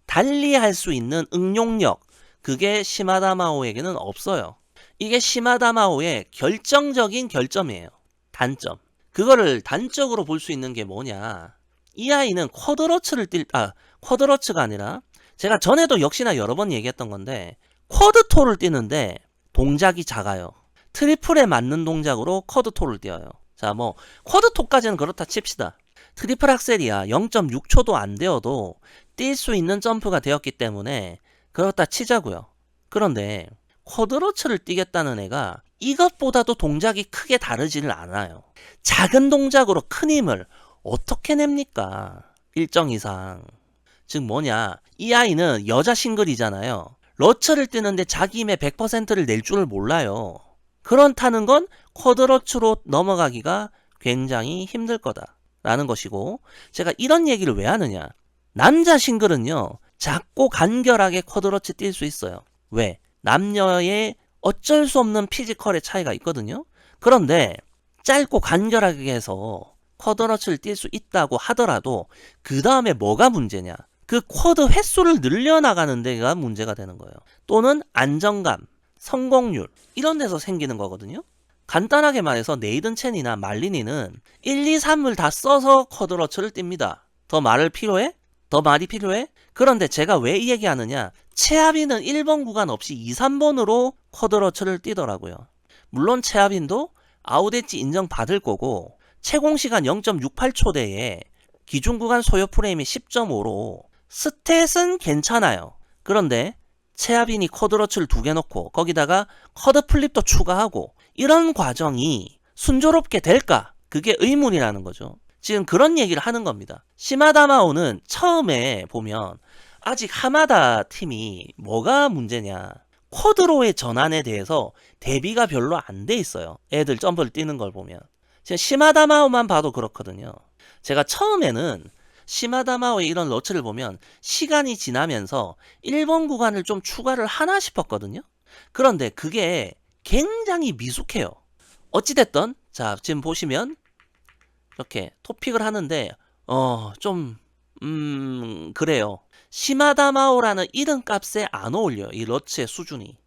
[SPEAKER 1] 달리할 수 있는 응용력, 그게 시마다마오에게는 없어요. 이게 시마다마오의 결정적인 결점이에요. 단점. 그거를 단적으로 볼 수 있는 게 뭐냐? 이 아이는 쿼드러츠가 아니라 제가 전에도 역시나 여러 번 얘기했던 건데 쿼드토를 뛰는데 동작이 작아요. 트리플에 맞는 동작으로 쿼드토를 뛰어요. 자, 뭐 쿼드토까지는 그렇다 칩시다. 트리플 악셀이야 0.6초도 안 되어도 뛸 수 있는 점프가 되었기 때문에 그렇다 치자고요. 그런데 쿼드러츠를 뛰겠다는 애가 이것보다도 동작이 크게 다르지를 않아요. 작은 동작으로 큰 힘을 어떻게 냅니까? 일정 이상. 즉 뭐냐, 이 아이는 여자 싱글이잖아요. 러츠를 뛰는데 자기 힘의 100%를 낼 줄을 몰라요. 그렇다는 건 쿼드러츠로 넘어가기가 굉장히 힘들 거다라는 것이고, 제가 이런 얘기를 왜 하느냐. 남자 싱글은요, 작고 간결하게 쿼드러츠 뛸 수 있어요. 왜? 남녀의 어쩔 수 없는 피지컬의 차이가 있거든요. 그런데 짧고 간결하게 해서 쿼드러츠를 뛸 수 있다고 하더라도 그 다음에 뭐가 문제냐? 그 쿼드 횟수를 늘려나가는 데가 문제가 되는 거예요. 또는 안정감, 성공률 이런 데서 생기는 거거든요. 간단하게 말해서 네이든 첸이나 말리니는 1, 2, 3을 다 써서 쿼드러츠를 띱니다. 더 말이 필요해? 그런데 제가 왜 이 얘기하느냐? 채아빈은 1번 구간 없이 2, 3번으로 쿼드러츠를 뛰더라고요. 물론 채아빈도 아웃 엣지 인정받을 거고 채공시간 0.68초대에 기준구간 소요 프레임이 10.5로 스탯은 괜찮아요. 그런데 채아빈이 쿼드러츠를 2개 넣고 거기다가 쿼드 플립도 추가하고 이런 과정이 순조롭게 될까? 그게 의문이라는 거죠. 지금 그런 얘기를 하는 겁니다. 시마다마오는 처음에 보면 아직 하마다 팀이 뭐가 문제냐, 쿼드로의 전환에 대해서 대비가 별로 안 돼 있어요. 애들 점프를 뛰는 걸 보면. 지금 시마다마오만 봐도 그렇거든요. 제가 처음에는 시마다마오의 이런 러츠를 보면 시간이 지나면서 1번 구간을 좀 추가를 하나 싶었거든요. 그런데 그게 굉장히 미숙해요. 어찌됐든 자, 지금 보시면 이렇게 토픽을 하는데 그래요. 시마다마오라는 이름값에 안 어울려요. 이 러츠의 수준이.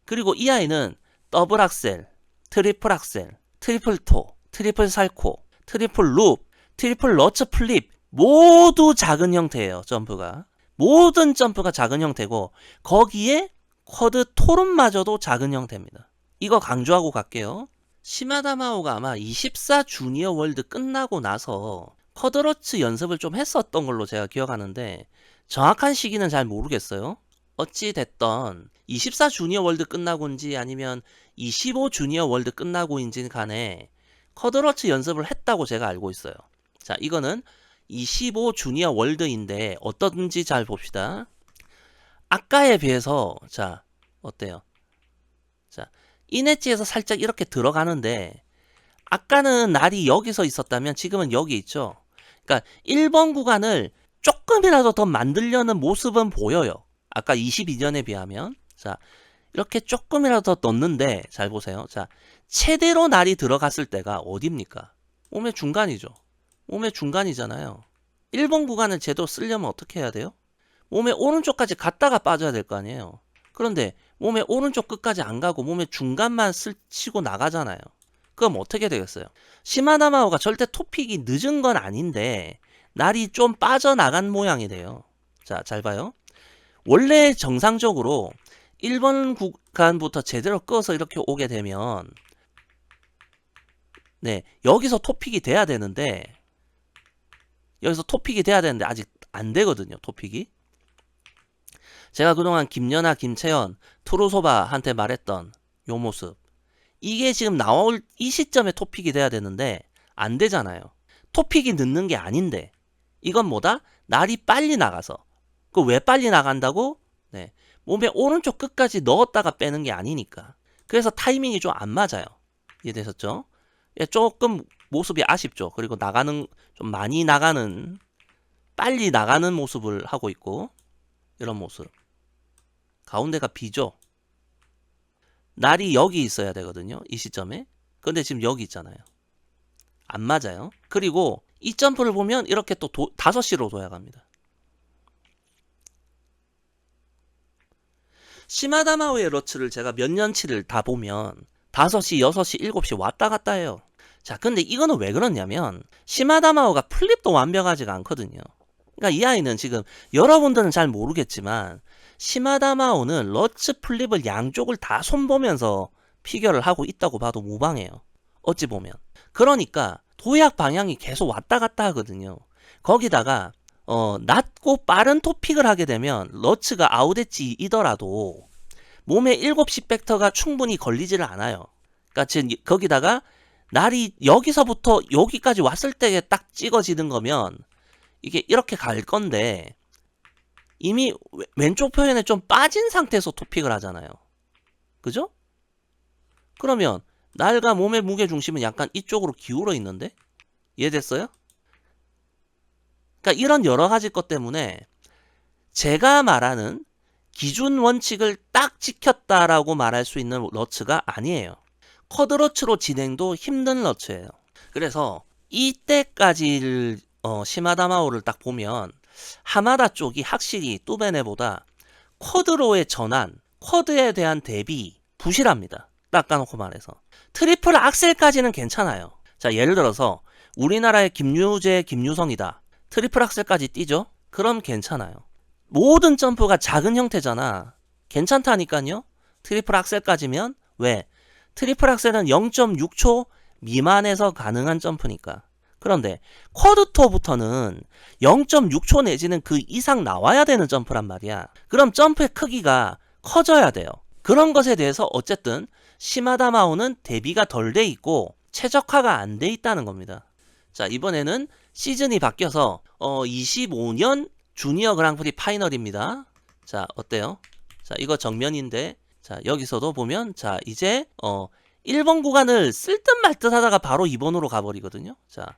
[SPEAKER 1] 그리고 이 아이는 더블 악셀, 트리플 악셀, 트리플 토, 트리플 살코, 트리플 룹, 트리플 러츠 플립 모두 작은 형태예요. 점프가. 모든 점프가 작은 형태고 거기에 쿼드 토름마저도 작은 형태입니다. 이거 강조하고 갈게요. 시마다마오가 아마 24 주니어 월드 끝나고 나서 쿼드러츠 연습을 좀 했었던 걸로 제가 기억하는데 정확한 시기는 잘 모르겠어요. 어찌 됐던 24 주니어 월드 끝나고인지 아니면 25 주니어 월드 끝나고인지 간에 쿼드러츠 연습을 했다고 제가 알고 있어요. 자, 이거는 25 주니어 월드인데 어떤지 잘 봅시다. 아까에 비해서 자, 어때요? 자, 인엣지에서 살짝 이렇게 들어가는데 아까는 날이 여기서 있었다면 지금은 여기 있죠. 그러니까 1번 구간을 조금이라도 더 만들려는 모습은 보여요. 아까 22년에 비하면. 자, 이렇게 조금이라도 더 넣는데 잘 보세요. 자, 최대로 날이 들어갔을 때가 어딥니까? 몸의 중간이죠. 몸의 중간이잖아요. 1번 구간을 제대로 쓰려면 어떻게 해야 돼요? 몸의 오른쪽까지 갔다가 빠져야 될 거 아니에요. 그런데 몸의 오른쪽 끝까지 안 가고 몸의 중간만 치고 나가잖아요. 그럼 어떻게 되겠어요? 시마다마오가 절대 토픽이 늦은 건 아닌데 날이 좀 빠져나간 모양이 돼요. 자, 잘 봐요. 원래 정상적으로 1번 구간부터 제대로 끄어서 이렇게 오게 되면 네, 여기서 토픽이 돼야 되는데 아직 안 되거든요. 토픽이. 제가 그동안 김연아, 김채연, 투루소바한테 말했던 요 모습. 이게 지금 나올 이 시점에 토픽이 돼야 되는데 안 되잖아요. 토픽이 늦는 게 아닌데 이건 뭐다? 날이 빨리 나가서. 그 왜 빨리 나간다고? 네, 몸의 오른쪽 끝까지 넣었다가 빼는 게 아니니까. 그래서 타이밍이 좀 안 맞아요. 이해되셨죠? 예, 조금 모습이 아쉽죠. 그리고 좀 많이 나가는, 빨리 나가는 모습을 하고 있고, 이런 모습. 가운데가 B죠. 날이 여기 있어야 되거든요. 이 시점에. 근데 지금 여기 있잖아요. 안 맞아요. 그리고 이 점프를 보면 이렇게 또 5시로 도약합니다. 시마다마오의 러츠를 제가 몇 년치를 다 보면 5시, 6시, 7시 왔다 갔다 해요. 자, 근데 이거는 왜 그러냐면 시마다마오가 플립도 완벽하지가 않거든요. 그러니까 이 아이는 지금 여러분들은 잘 모르겠지만 시마다마오는 러츠 플립을 양쪽을 다 손보면서 피겨를 하고 있다고 봐도 무방해요. 어찌 보면. 그러니까 도약 방향이 계속 왔다 갔다 하거든요. 거기다가 낮고 빠른 토픽을 하게 되면 러츠가 아웃엣지이더라도 몸에 7시 벡터가 충분히 걸리지를 않아요. 그러니까 거기다가 날이 여기서부터 여기까지 왔을 때 딱 찍어지는 거면 이게 이렇게 갈 건데 이미 왼쪽 표현에 좀 빠진 상태에서 토픽을 하잖아요. 그죠? 그러면 날과 몸의 무게중심은 약간 이쪽으로 기울어 있는데? 이해됐어요? 그러니까 이런 여러 가지 것 때문에 제가 말하는 기준 원칙을 딱 지켰다라고 말할 수 있는 러츠가 아니에요. 쿼드 러츠로 진행도 힘든 러츠예요. 그래서 이때까지를 시마다마오를 딱 보면 하마다 쪽이 확실히 뚜베네보다 쿼드로의 전환, 쿼드에 대한 대비 부실합니다. 딱 까놓고 말해서. 트리플 악셀까지는 괜찮아요. 자, 예를 들어서 우리나라의 김유재, 김유성이다. 트리플 악셀까지 뛰죠? 그럼 괜찮아요. 모든 점프가 작은 형태잖아. 괜찮다니까요. 트리플 악셀까지면. 왜? 트리플 악셀은 0.6초 미만에서 가능한 점프니까. 그런데 쿼드토부터는 0.6초 내지는 그 이상 나와야 되는 점프란 말이야. 그럼 점프의 크기가 커져야 돼요. 그런 것에 대해서 어쨌든 시마다마오는 대비가 덜 돼 있고 최적화가 안 돼 있다는 겁니다. 자, 이번에는 시즌이 바뀌어서 25년 주니어 그랑프리 파이널입니다. 자, 어때요? 자, 이거 정면인데 자, 여기서도 보면 자, 이제 1번 구간을 쓸 듯 말 듯 하다가 바로 2번으로 가버리거든요. 자,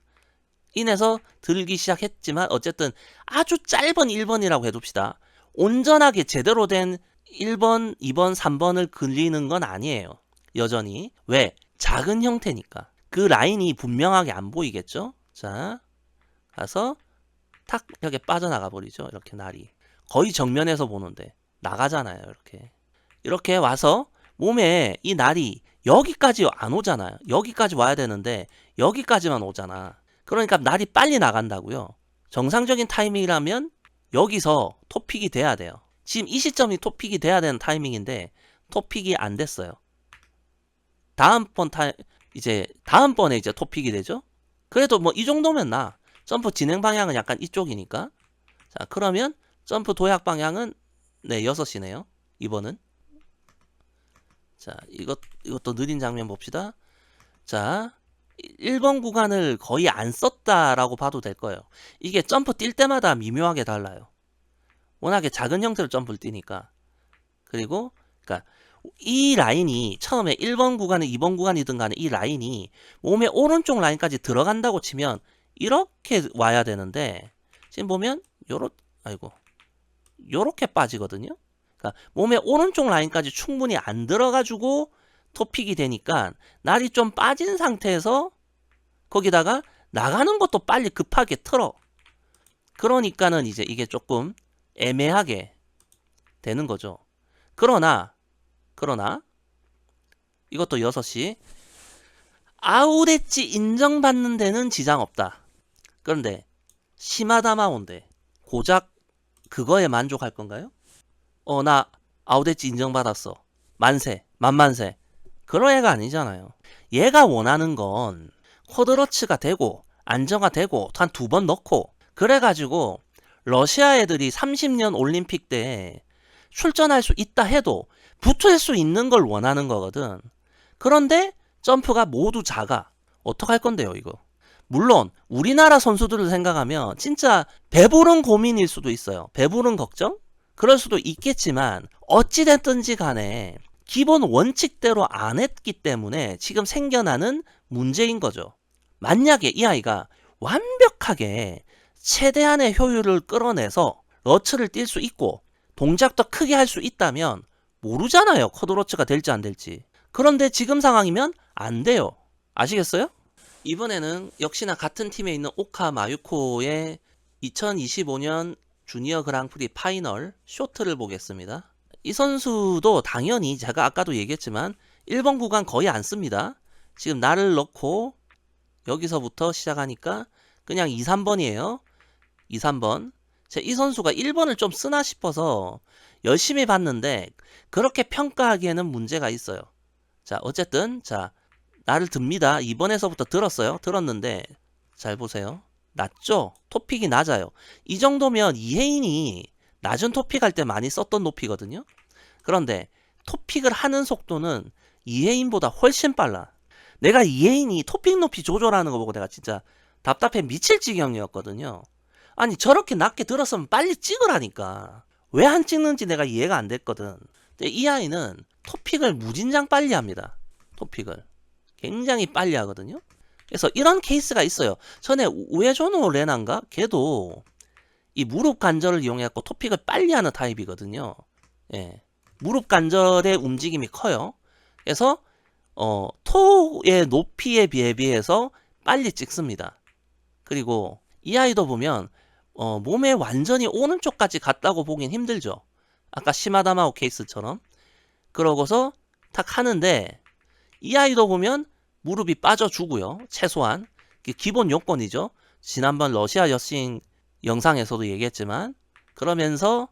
[SPEAKER 1] 인해서 들기 시작했지만 어쨌든 아주 짧은 1번이라고 해둡시다. 온전하게 제대로 된 1번, 2번, 3번을 그리는 건 아니에요. 여전히. 왜? 작은 형태니까. 그 라인이 분명하게 안 보이겠죠? 자, 가서 탁 이렇게 빠져나가 버리죠. 이렇게 날이. 거의 정면에서 보는데 나가잖아요. 이렇게 와서 몸에 이 날이 여기까지 안 오잖아요. 여기까지 와야 되는데 여기까지만 오잖아. 그러니까 날이 빨리 나간다고요. 정상적인 타이밍이라면 여기서 토픽이 돼야 돼요. 지금 이 시점이 토픽이 돼야 되는 타이밍인데 토픽이 안 됐어요. 다음번에 이제 토픽이 되죠. 그래도 뭐 이 정도면 나. 점프 진행 방향은 약간 이쪽이니까. 자, 그러면 점프 도약 방향은 네, 6시네요. 이번은. 자, 이것도 느린 장면 봅시다. 자, 1번 구간을 거의 안 썼다라고 봐도 될 거예요. 이게 점프 뛸 때마다 미묘하게 달라요. 워낙에 작은 형태로 점프를 뛰니까. 그리고 그러니까 이 라인이 처음에 1번 구간에 2번 구간이든 간에 이 라인이 몸의 오른쪽 라인까지 들어간다고 치면 이렇게 와야 되는데 지금 보면 요렇게 빠지거든요. 그러니까 몸의 오른쪽 라인까지 충분히 안 들어가지고 토픽이 되니까 날이 좀 빠진 상태에서 거기다가 나가는 것도 빨리 급하게 틀어. 그러니까는 이제 이게 조금 애매하게 되는 거죠. 그러나 이것도 6시 아웃엣지 인정받는 데는 지장 없다. 그런데 시마다마온데 고작 그거에 만족할 건가요? 나 아웃엣지 인정받았어. 만만세. 그런 애가 아니잖아요. 얘가 원하는 건 쿼드러츠가 되고 안정화되고 한 2번 넣고 그래가지고 러시아 애들이 30년 올림픽 때 출전할 수 있다 해도 붙을 수 있는 걸 원하는 거거든. 그런데 점프가 모두 작아. 어떡할 건데요, 이거? 물론 우리나라 선수들을 생각하면 진짜 배부른 고민일 수도 있어요. 배부른 걱정? 그럴 수도 있겠지만 어찌됐든지 간에 기본 원칙대로 안 했기 때문에 지금 생겨나는 문제인 거죠. 만약에 이 아이가 완벽하게 최대한의 효율을 끌어내서 러츠를 뛸 수 있고 동작도 크게 할 수 있다면 모르잖아요. 쿼드러츠가 될지 안 될지. 그런데 지금 상황이면 안 돼요. 아시겠어요? 이번에는 역시나 같은 팀에 있는 오카 마유코의 2025년 주니어 그랑프리 파이널 쇼트를 보겠습니다. 이 선수도 당연히 제가 아까도 얘기했지만 1번 구간 거의 안 씁니다. 지금 날을 넣고 여기서부터 시작하니까 그냥 2, 3번이에요. 2, 3번. 이 선수가 1번을 좀 쓰나 싶어서 열심히 봤는데 그렇게 평가하기에는 문제가 있어요. 자, 어쨌든 날을 듭니다. 2번에서부터 들었어요. 들었는데 잘 보세요. 낮죠? 토픽이 낮아요. 이 정도면 이혜인이 낮은 토픽 할 때 많이 썼던 높이거든요. 그런데 토픽을 하는 속도는 이혜인보다 훨씬 빨라. 내가 이혜인이 토픽 높이 조절하는 거 보고 내가 진짜 답답해 미칠 지경이었거든요. 아니 저렇게 낮게 들었으면 빨리 찍으라니까. 왜 안 찍는지 내가 이해가 안 됐거든. 근데 이 아이는 토픽을 무진장 빨리 합니다. 토픽을 굉장히 빨리 하거든요. 그래서 이런 케이스가 있어요. 전에 우에조노 레나인가? 걔도 이 무릎 관절을 이용해갖고 토픽을 빨리 하는 타입이거든요. 예. 무릎 관절의 움직임이 커요. 그래서 토의 높이에 비해서 빨리 찍습니다. 그리고 이 아이도 보면 몸에 완전히 오른쪽까지 갔다고 보긴 힘들죠. 아까 시마다마오 케이스처럼. 그러고서 탁 하는데 이 아이도 보면 무릎이 빠져주고요. 최소한 기본 요건이죠. 지난번 러시아 여신 영상에서도 얘기했지만 그러면서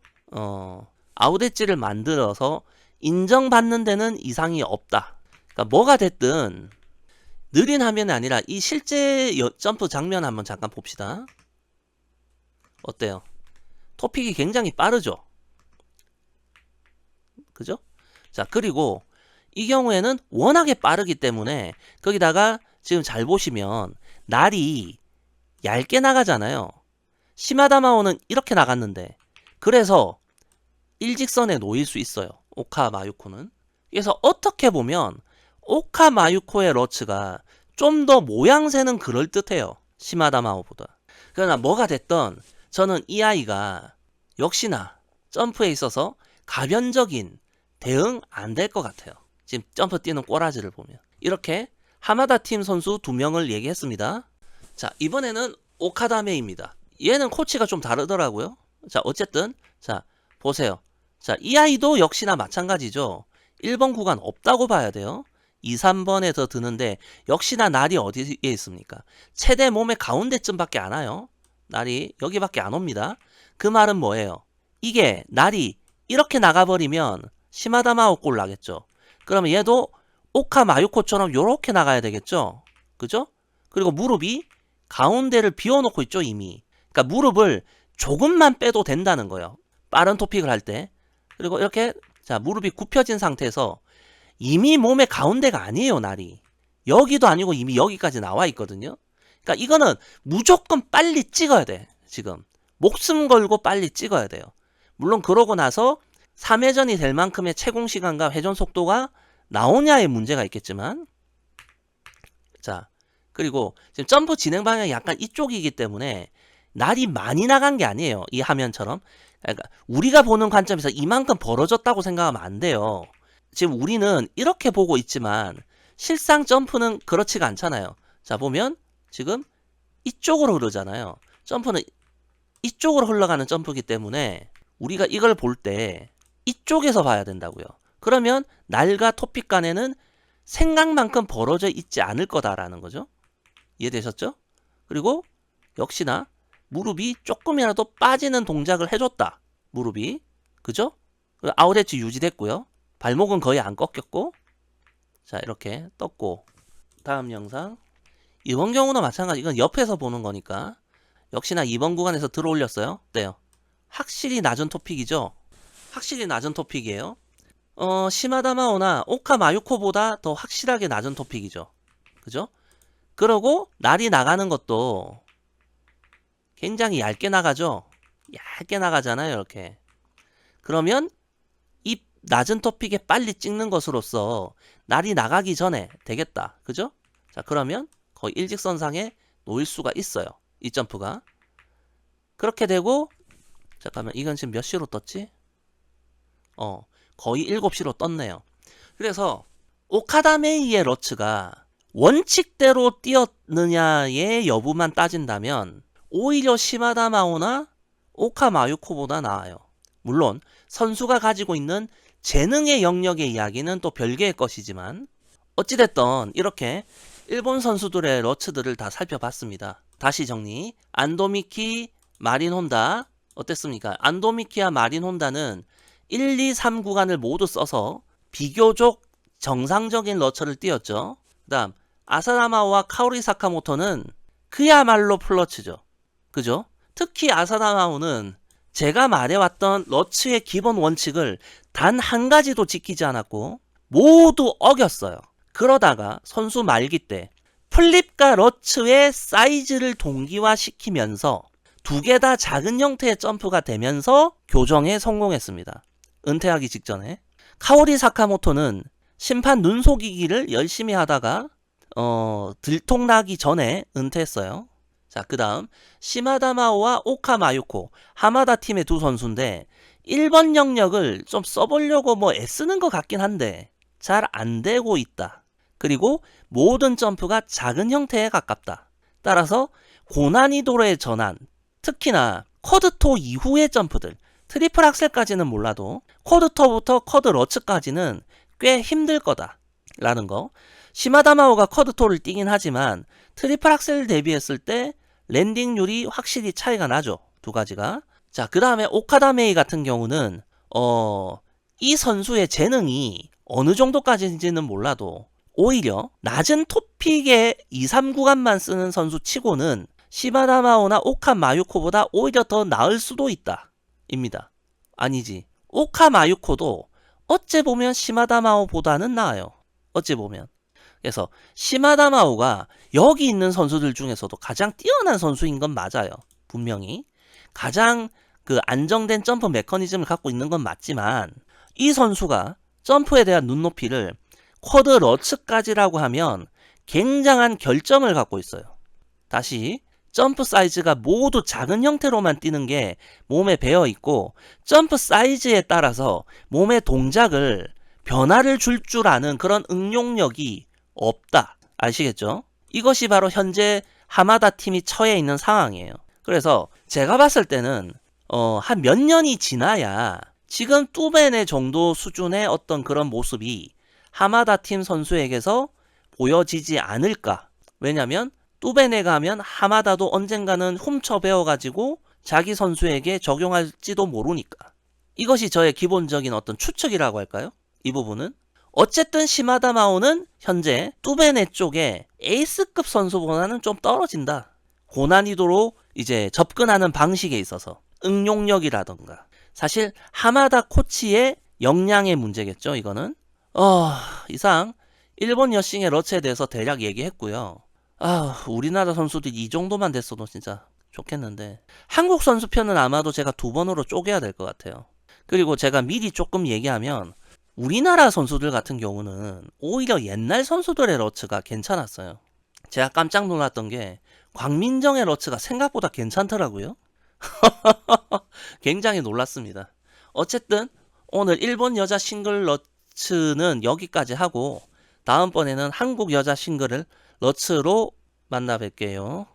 [SPEAKER 1] 아웃엣지를 만들어서 인정받는 데는 이상이 없다. 그러니까 뭐가 됐든 느린 화면이 아니라 이 실제 점프 장면 한번 잠깐 봅시다. 어때요? 토픽이 굉장히 빠르죠? 그죠? 자, 그리고 이 경우에는 워낙에 빠르기 때문에 거기다가 지금 잘 보시면 날이 얇게 나가잖아요. 시마다마오는 이렇게 나갔는데 그래서 일직선에 놓일 수 있어요. 오카 마유코는. 그래서 어떻게 보면 오카 마유코의 러츠가 좀 더 모양새는 그럴듯해요. 시마다마오보다. 그러나 뭐가 됐던 저는 이 아이가 역시나 점프에 있어서 가변적인 대응 안 될 것 같아요. 지금 점프 뛰는 꼬라지를 보면. 이렇게 하마다 팀 선수 2명을 얘기했습니다. 자, 이번에는 오카다메입니다. 얘는 코치가 좀 다르더라고요. 자, 어쨌든 자 보세요. 자, 이 아이도 역시나 마찬가지죠. 1번 구간 없다고 봐야 돼요. 2, 3번에서 드는데 역시나 날이 어디에 있습니까? 최대 몸의 가운데쯤밖에 안 와요. 날이 여기밖에 안 옵니다. 그 말은 뭐예요? 이게 날이 이렇게 나가버리면 시마다마오 꼴 나겠죠. 그러면 얘도 오카 마유코처럼 요렇게 나가야 되겠죠. 그죠? 그리고 무릎이 가운데를 비워놓고 있죠, 이미. 그러니까 무릎을 조금만 빼도 된다는 거예요. 빠른 토픽을 할 때. 그리고 이렇게 자 무릎이 굽혀진 상태에서 이미 몸의 가운데가 아니에요, 날이. 여기도 아니고 이미 여기까지 나와 있거든요. 그러니까 이거는 무조건 빨리 찍어야 돼, 지금. 목숨 걸고 빨리 찍어야 돼요. 물론 그러고 나서 3회전이 될 만큼의 채공 시간과 회전 속도가 나오냐의 문제가 있겠지만, 자, 그리고 지금 점프 진행 방향이 약간 이쪽이기 때문에 날이 많이 나간 게 아니에요, 이 화면처럼. 그러니까 우리가 보는 관점에서 이만큼 벌어졌다고 생각하면 안 돼요. 지금 우리는 이렇게 보고 있지만 실상 점프는 그렇지가 않잖아요. 자, 보면 지금 이쪽으로 흐르잖아요. 점프는 이쪽으로 흘러가는 점프이기 때문에 우리가 이걸 볼 때 이쪽에서 봐야 된다고요. 그러면 날과 토픽 간에는 생각만큼 벌어져 있지 않을 거다라는 거죠. 이해되셨죠? 그리고 역시나 무릎이 조금이라도 빠지는 동작을 해줬다. 무릎이. 그죠? 아웃엣지 유지됐고요. 발목은 거의 안 꺾였고, 자 이렇게 떴고, 다음 영상. 이번 경우는 마찬가지. 이건 옆에서 보는 거니까 역시나 2번 구간에서 들어올렸어요. 어때요? 확실히 낮은 토픽이죠. 확실히 낮은 토픽이에요. 시마다마오나 오카 마유코보다 더 확실하게 낮은 토픽이죠. 그죠? 그러고 날이 나가는 것도 굉장히 얇게 나가죠. 얇게 나가잖아요, 이렇게. 그러면 이 낮은 토픽에 빨리 찍는 것으로써 날이 나가기 전에 되겠다. 그죠? 자, 그러면 거의 일직선상에 놓일 수가 있어요, 이 점프가. 그렇게 되고, 잠깐만, 이건 지금 몇 시로 떴지? 거의 7시로 떴네요. 그래서 오카다 메이의 러츠가 원칙대로 뛰었느냐의 여부만 따진다면 오히려 시마다 마오나 오카 마유코보다 나아요. 물론 선수가 가지고 있는 재능의 영역의 이야기는 또 별개의 것이지만, 어찌됐든 이렇게 일본 선수들의 러츠들을 다 살펴봤습니다. 다시 정리. 안도미키, 마린 혼다 어땠습니까? 안도미키와 마린 혼다는 1, 2, 3 구간을 모두 써서 비교적 정상적인 러처를 띄었죠. 그 다음 아사다마오와 카오리 사카모토는 그야말로 플러츠죠. 그죠? 특히 아사다마오는 제가 말해왔던 러츠의 기본 원칙을 단 한 가지도 지키지 않았고 모두 어겼어요. 그러다가 선수 말기 때 플립과 러츠의 사이즈를 동기화시키면서 두 개 다 작은 형태의 점프가 되면서 교정에 성공했습니다. 은퇴하기 직전에. 카오리 사카모토는 심판 눈속이기를 열심히 하다가 들통나기 전에 은퇴했어요. 자, 그 다음 시마다마오와 오카 마유코, 하마다 팀의 두 선수인데 1번 영역을 좀 써보려고 뭐 애쓰는 것 같긴 한데 잘 안되고 있다. 그리고 모든 점프가 작은 형태에 가깝다. 따라서 고난이도의 전환, 특히나 쿼드토 이후의 점프들, 트리플 악셀까지는 몰라도 쿼드토부터 쿼드 러츠까지는 꽤 힘들 거다 라는 거. 시마다마오가 쿼드토를 뛰긴 하지만 트리플 악셀 대비했을 때 랜딩률이 확실히 차이가 나죠, 두 가지가. 자, 그 다음에 오카다 메이 같은 경우는 이 선수의 재능이 어느 정도까지인지는 몰라도 오히려 낮은 토픽에 2, 3 구간만 쓰는 선수 치고는 시마다마오나 오카 마유코보다 오히려 더 나을 수도 있다 입니다. 아니지, 오카 마유코도 어찌 보면 시마다마오보다는 나아요. 어찌 보면. 그래서 시마다마오가 여기 있는 선수들 중에서도 가장 뛰어난 선수인 건 맞아요. 분명히. 가장 그 안정된 점프 메커니즘을 갖고 있는 건 맞지만 이 선수가 점프에 대한 눈높이를 쿼드 러츠까지라고 하면 굉장한 결점을 갖고 있어요. 다시 점프 사이즈가 모두 작은 형태로만 뛰는 게 몸에 배어 있고 점프 사이즈에 따라서 몸의 동작을 변화를 줄 아는 그런 응용력이 없다. 아시겠죠? 이것이 바로 현재 하마다 팀이 처해 있는 상황이에요. 그래서 제가 봤을 때는 한 몇 년이 지나야 지금 뚜베네 정도 수준의 어떤 그런 모습이 하마다 팀 선수에게서 보여지지 않을까. 왜냐면 뚜베네가 하면 하마다도 언젠가는 훔쳐 배워가지고 자기 선수에게 적용할지도 모르니까. 이것이 저의 기본적인 어떤 추측이라고 할까요? 이 부분은. 어쨌든 시마다 마오는 현재 뚜베네 쪽에 에이스급 선수보다는 좀 떨어진다. 고난이도로 이제 접근하는 방식에 있어서 응용력이라던가. 사실 하마다 코치의 역량의 문제겠죠, 이거는. 이상 일본 여싱의 러츠에 대해서 대략 얘기했고요. 우리나라 선수들이 이 정도만 됐어도 진짜 좋겠는데 한국 선수 편은 아마도 제가 2번으로 쪼개야 될 것 같아요. 그리고 제가 미리 조금 얘기하면 우리나라 선수들 같은 경우는 오히려 옛날 선수들의 러츠가 괜찮았어요. 제가 깜짝 놀랐던 게 광민정의 러츠가 생각보다 괜찮더라고요. 굉장히 놀랐습니다. 어쨌든 오늘 일본 여자 싱글 러츠는 여기까지 하고 다음번에는 한국 여자 싱글을 러츠로 만나 뵐게요.